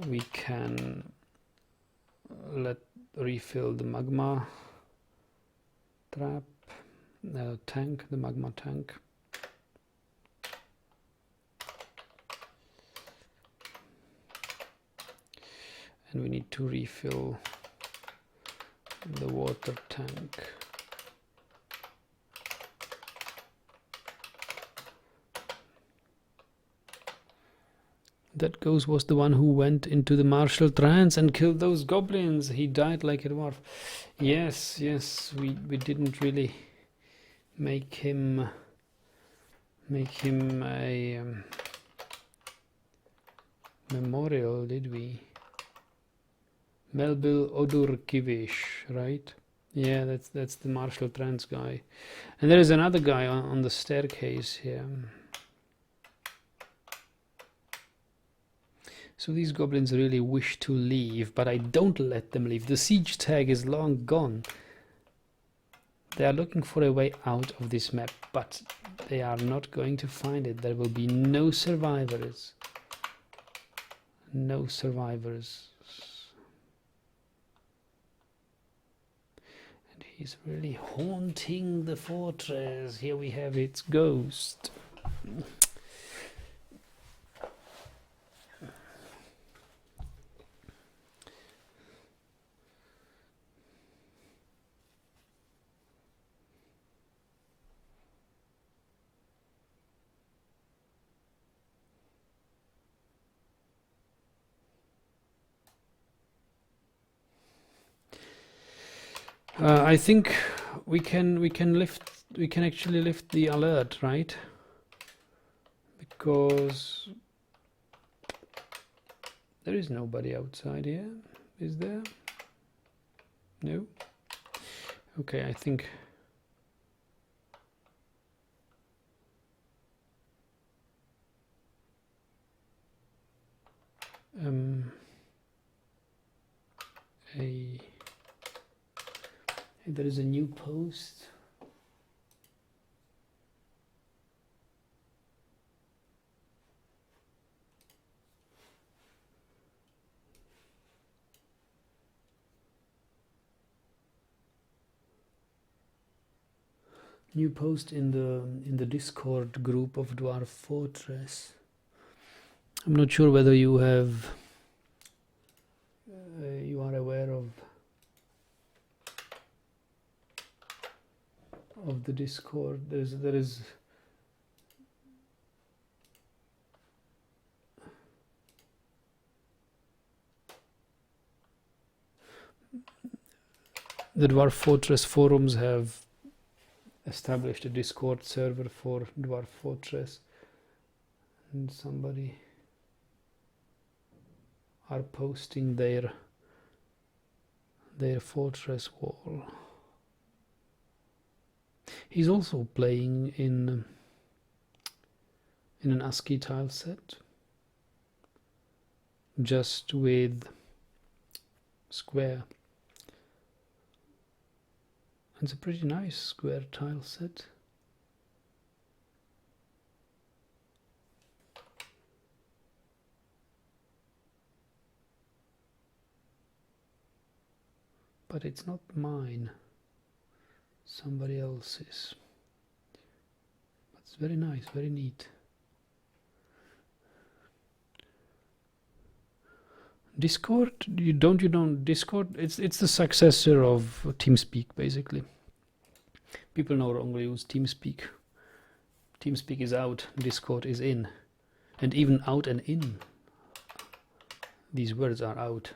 We can refill the magma trap tank, the magma tank. And we need to refill the water tank. That ghost was the one who went into the martial trance and killed those goblins. He died like a dwarf. Yes, we didn't really make him a memorial, did we? Melbil Odurkivish, right? Yeah, that's the martial trance guy. And there is another guy on the staircase here. So these goblins really wish to leave, but I don't let them leave. The siege tag is long gone. They are looking for a way out of this map, but they are not going to find it. There will be no survivors. No survivors. And he's really haunting the fortress. Here we have its ghost. I think we can actually lift the alert, right? Because there is nobody outside here, is there? No. Okay, I think a There is a new post. New post in the Discord group of Dwarf Fortress. I'm not sure whether you have you are aware of the Discord. There is the Dwarf Fortress forums have established a Discord server for Dwarf Fortress, and somebody are posting their fortress wall. He's also playing in an ASCII tile set, just with square. It's a pretty nice square tile set. But it's not mine, somebody else's. But it's very nice, very neat. Discord, you don't Discord, it's the successor of TeamSpeak basically. People no longer use TeamSpeak. TeamSpeak is out, Discord is in. And even out and in. These words are out.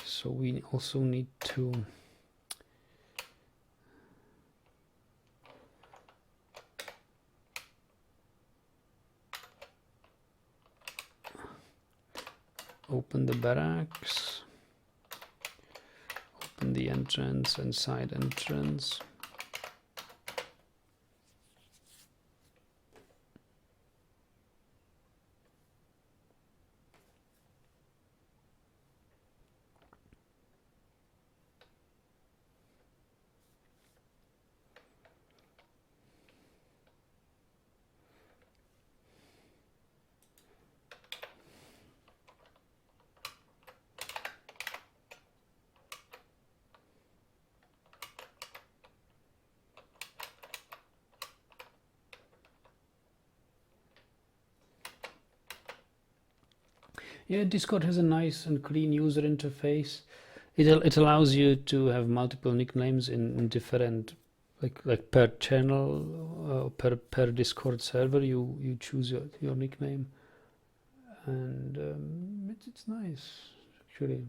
So we also need to open the barracks, open the entrance and side entrance. Yeah, Discord has a nice and clean user interface. It allows you to have multiple nicknames in different, like per channel, per Discord server. You choose your nickname, and it's nice actually.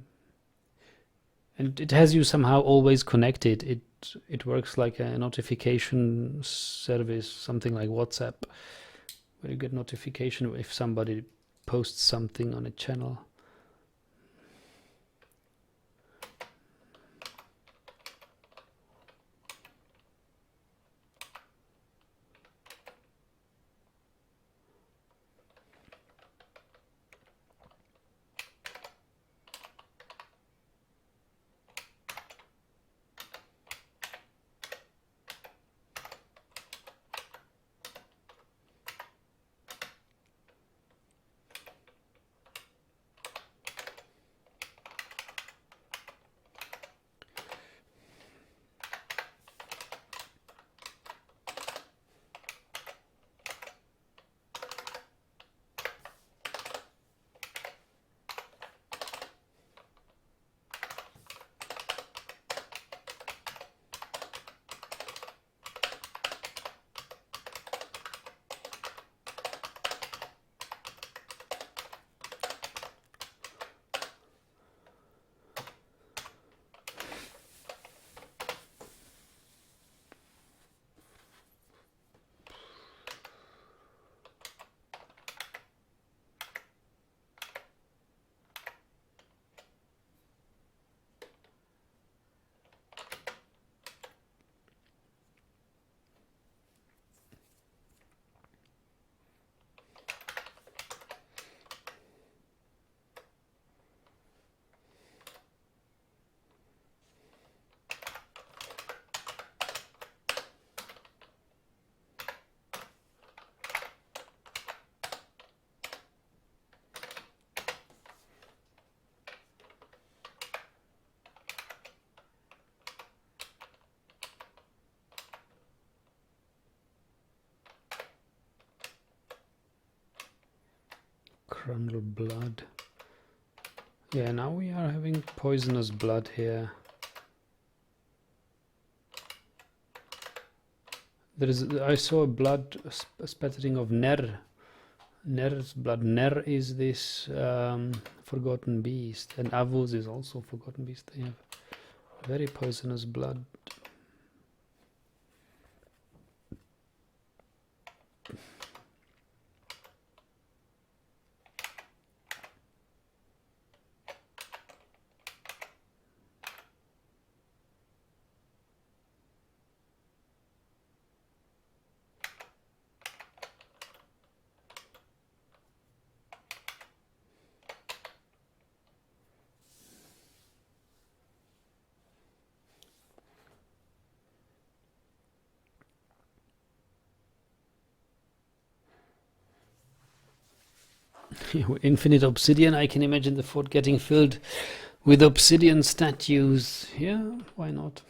And it has you somehow always connected. It works like a notification service, something like WhatsApp, where you get notification if somebody posts something on a channel. Crumble blood. Yeah, now we are having poisonous blood here. I saw a blood spattering of Ner. Ner's blood. Ner is this forgotten beast, and Avuz is also forgotten beast. They have very poisonous blood. Infinite obsidian. I can imagine the fort getting filled with obsidian statues. Yeah, why not?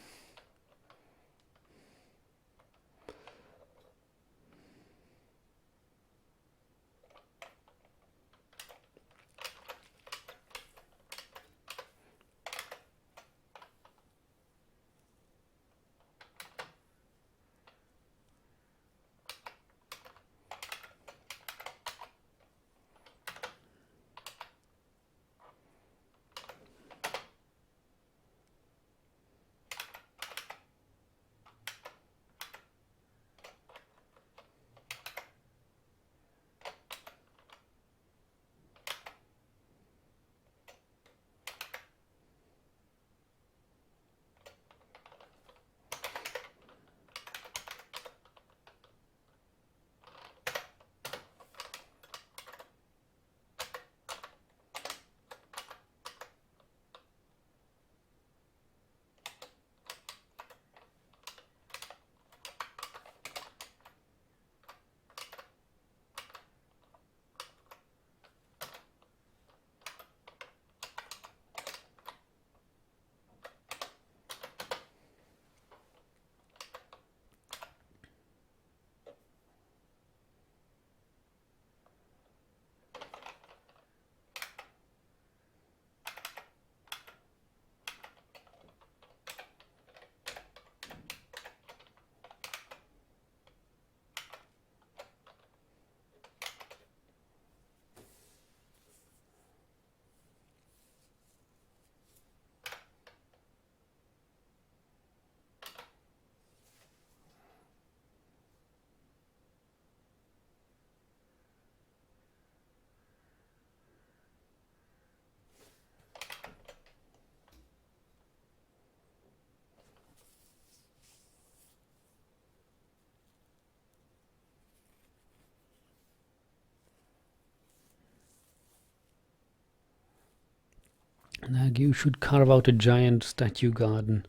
Nag, you should carve out a giant statue garden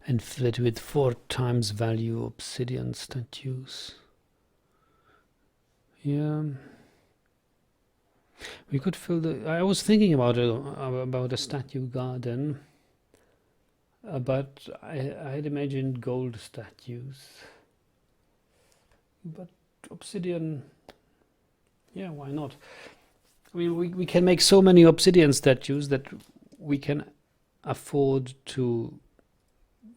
and fill it with 4 times value obsidian statues. Yeah. We could fill the... I was thinking about a statue garden, but I had imagined gold statues. But obsidian... Yeah, why not? I mean, we can make so many obsidian statues that we can afford to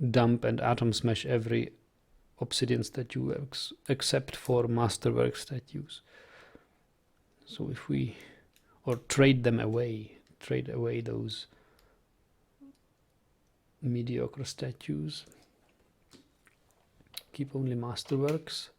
dump and atom smash every obsidian statue except for masterwork statues. So if we... or trade away those mediocre statues. Keep only masterworks.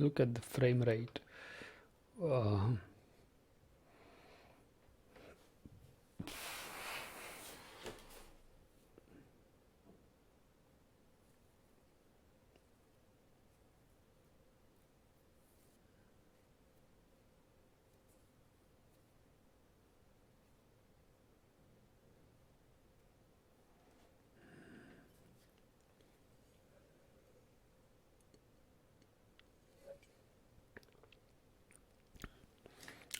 Look at the frame rate Uh,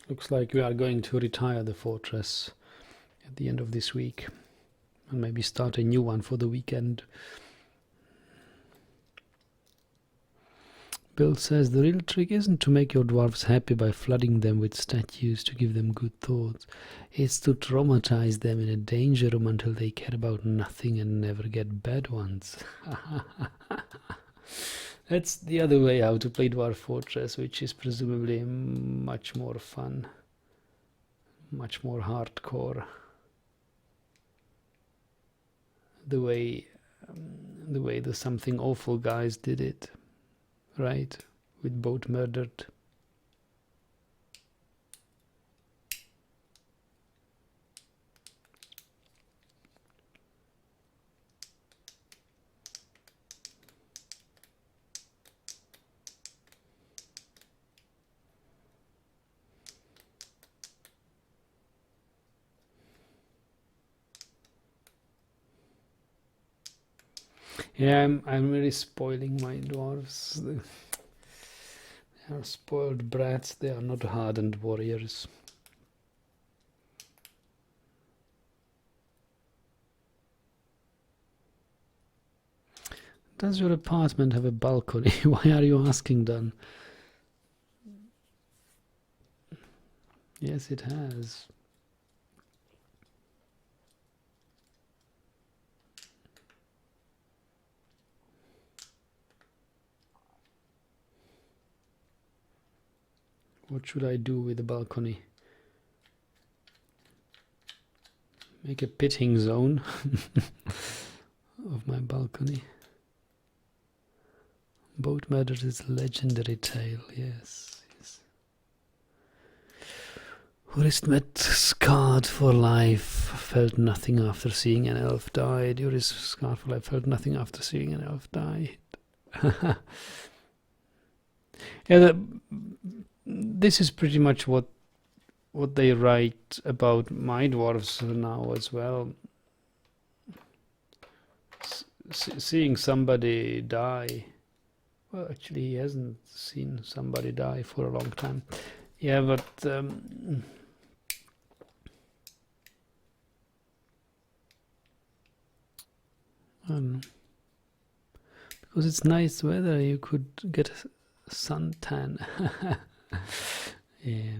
looks like we are going to retire the fortress at the end of this week and maybe start a new one for the weekend. Bill says the real trick isn't to make your dwarves happy by flooding them with statues to give them good thoughts. It's to traumatize them in a danger room until they care about nothing and never get bad ones. That's the other way how to play Dwarf Fortress, which is presumably much more fun, much more hardcore. The way the Something Awful guys did it. Right, with both murdered. Yeah, I'm really spoiling my dwarves. They are spoiled brats. They are not hardened warriors. Does your apartment have a balcony? Why are you asking, Dan? Yes, it has. What should I do with the balcony? Make a pitting zone of my balcony. Boat Murders is a legendary tale, yes. Urist met scarred for life, felt nothing after seeing an elf died. Urist scarred for life, felt nothing after seeing an elf died. Yeah, this is pretty much what they write about my dwarves now as well. Seeing somebody die. Well, actually, he hasn't seen somebody die for a long time. Yeah, but I don't know. Because it's nice weather, you could get a suntan. Yeah.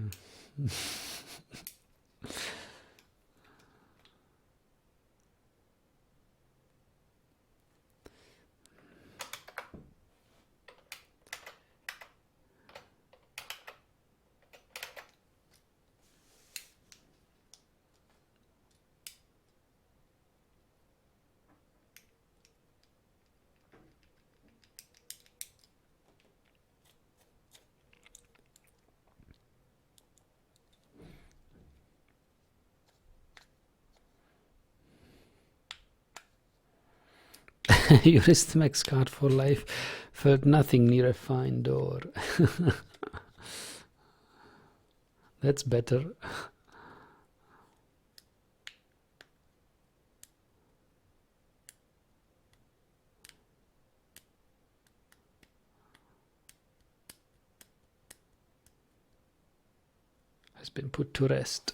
Urist Max card for life felt nothing near a fine door. That's better. Has been put to rest.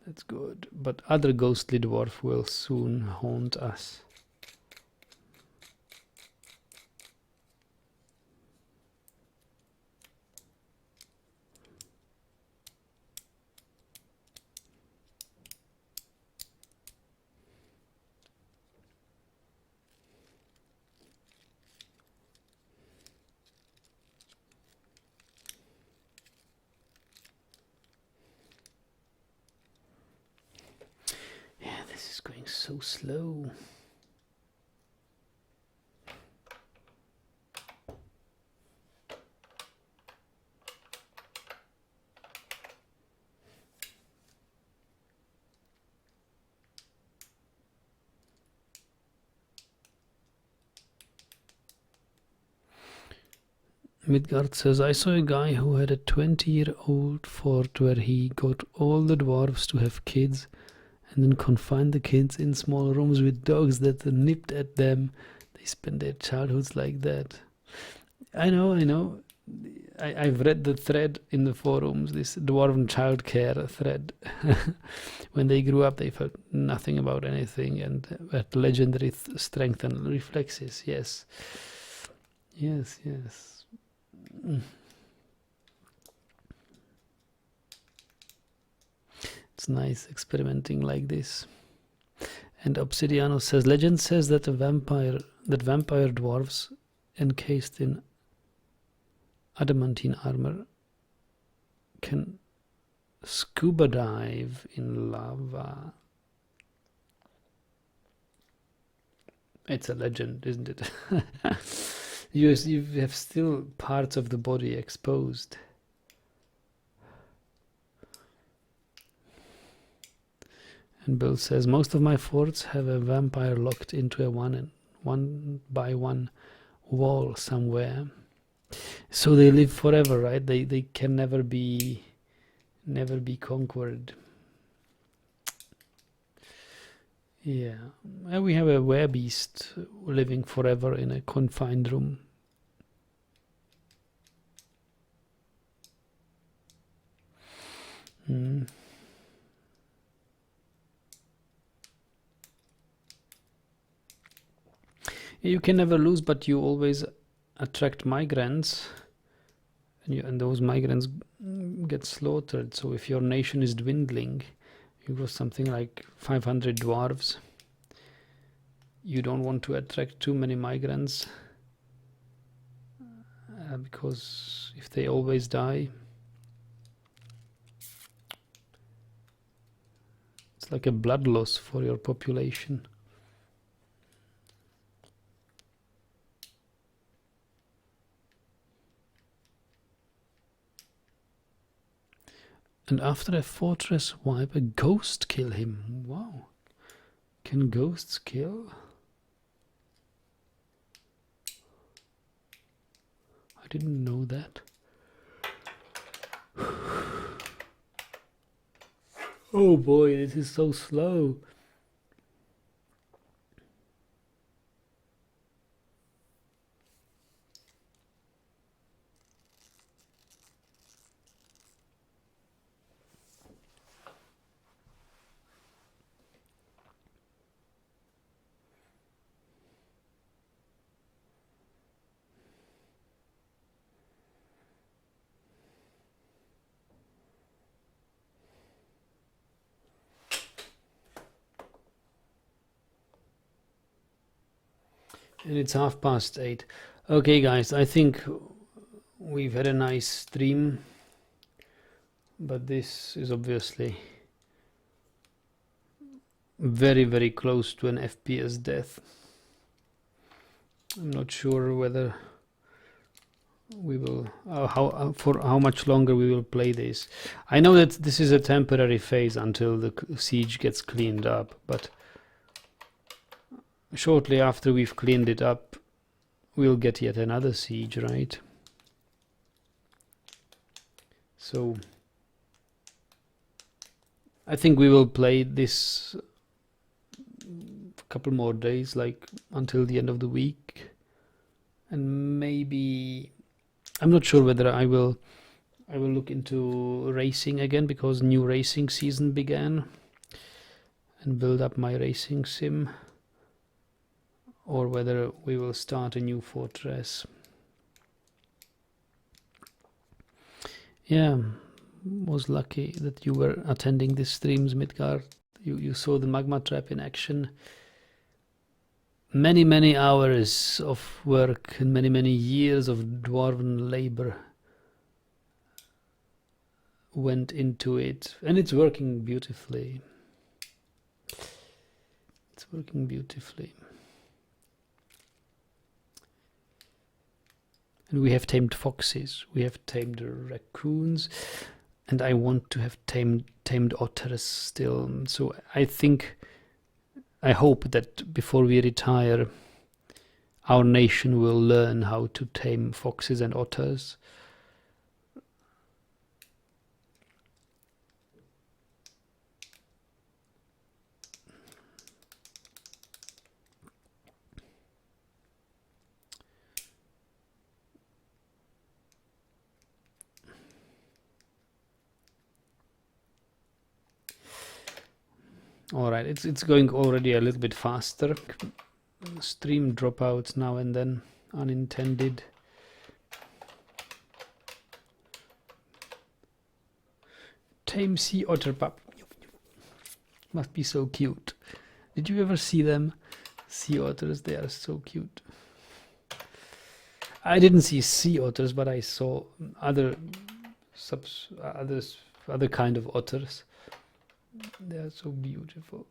That's good. But other ghostly dwarf will soon haunt us. Yeah, this is going so slow. Midgard says, I saw a guy who had a 20-year-old fort where he got all the dwarves to have kids and then confined the kids in small rooms with dogs that nipped at them. They spend their childhoods like that. I know. I've read the thread in the forums, this dwarven childcare thread. When they grew up, they felt nothing about anything and had legendary strength and reflexes. Yes. It's nice experimenting like this. And Obsidiano says, legend says that vampire dwarves encased in adamantine armor can scuba dive in lava. It's a legend, isn't it? You have still parts of the body exposed. And Bill says, most of my forts have a vampire locked into a one by one wall somewhere. So they live forever, right? They can never be conquered. Yeah. And we have a werebeast living forever in a confined room. You can never lose, but you always attract migrants, and those migrants get slaughtered. So if your nation is dwindling, you got something like 500 dwarves. You don't want to attract too many migrants, because if they always die, it's like a blood loss for your population. And after a fortress wipe, a ghost kill him. Wow. Can ghosts kill? I didn't know that. Oh boy, this is so slow. And it's 8:30. Okay, guys, I think we've had a nice stream, but this is obviously very, very close to an FPS death. I'm not sure whether we will, for how much longer we will play this. I know that this is a temporary phase until the siege gets cleaned up, but shortly after we've cleaned it up, we'll get yet another siege, right? So I think we will play this a couple more days, like until the end of the week, and maybe I'm not sure whether I will look into racing again, because new racing season began, and build up my racing sim, or whether we will start a new fortress. Yeah, was lucky that you were attending these streams, Midgard. You saw the magma trap in action. Many hours of work and many years of dwarven labor went into it, and it's working beautifully. It's working beautifully. And we have tamed foxes, we have tamed raccoons, and I want to have tamed otters still. So I hope that before we retire, our nation will learn how to tame foxes and otters. All right, it's going already a little bit faster. Stream dropouts now and then, unintended. Tame sea otter pup. Must be so cute. Did you ever see them? Sea otters, they are so cute. I didn't see sea otters, but I saw other kind of otters. They are so beautiful.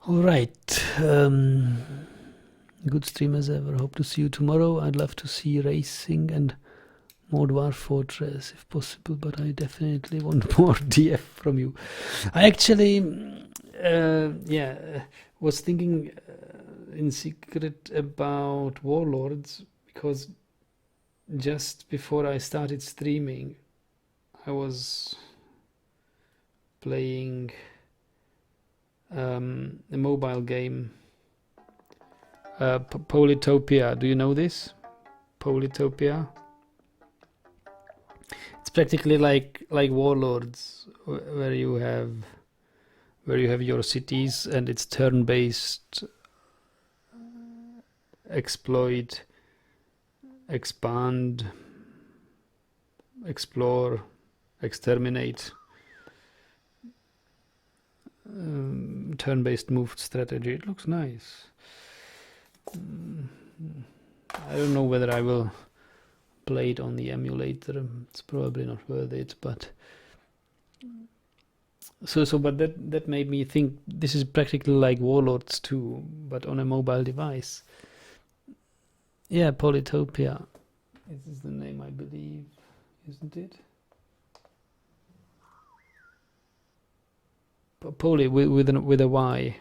All right. Good stream as ever. Hope to see you tomorrow. I'd love to see racing and more Dwarf Fortress if possible, but I definitely want more DF from you. I actually, was thinking in secret about Warlords, because just before I started streaming, I was playing a mobile game, Polytopia. Do you know this? Polytopia. It's practically like Warlords, where you have your cities, and it's turn-based. Exploit, expand, explore, exterminate. Turn-based move strategy. It looks nice. I don't know whether I will play it on the emulator. It's probably not worth it, but but that made me think this is practically like Warlords 2, but on a mobile device. Yeah, Polytopia. This is the name, I believe, isn't it? Poly with a Y.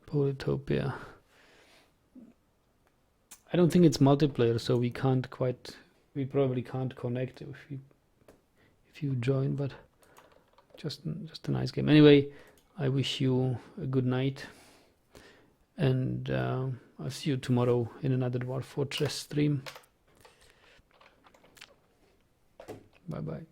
Polytopia. I don't think it's multiplayer, so we probably can't connect if you join, but just a nice game. Anyway, I wish you a good night, and I'll see you tomorrow in another Dwarf Fortress stream. Bye bye.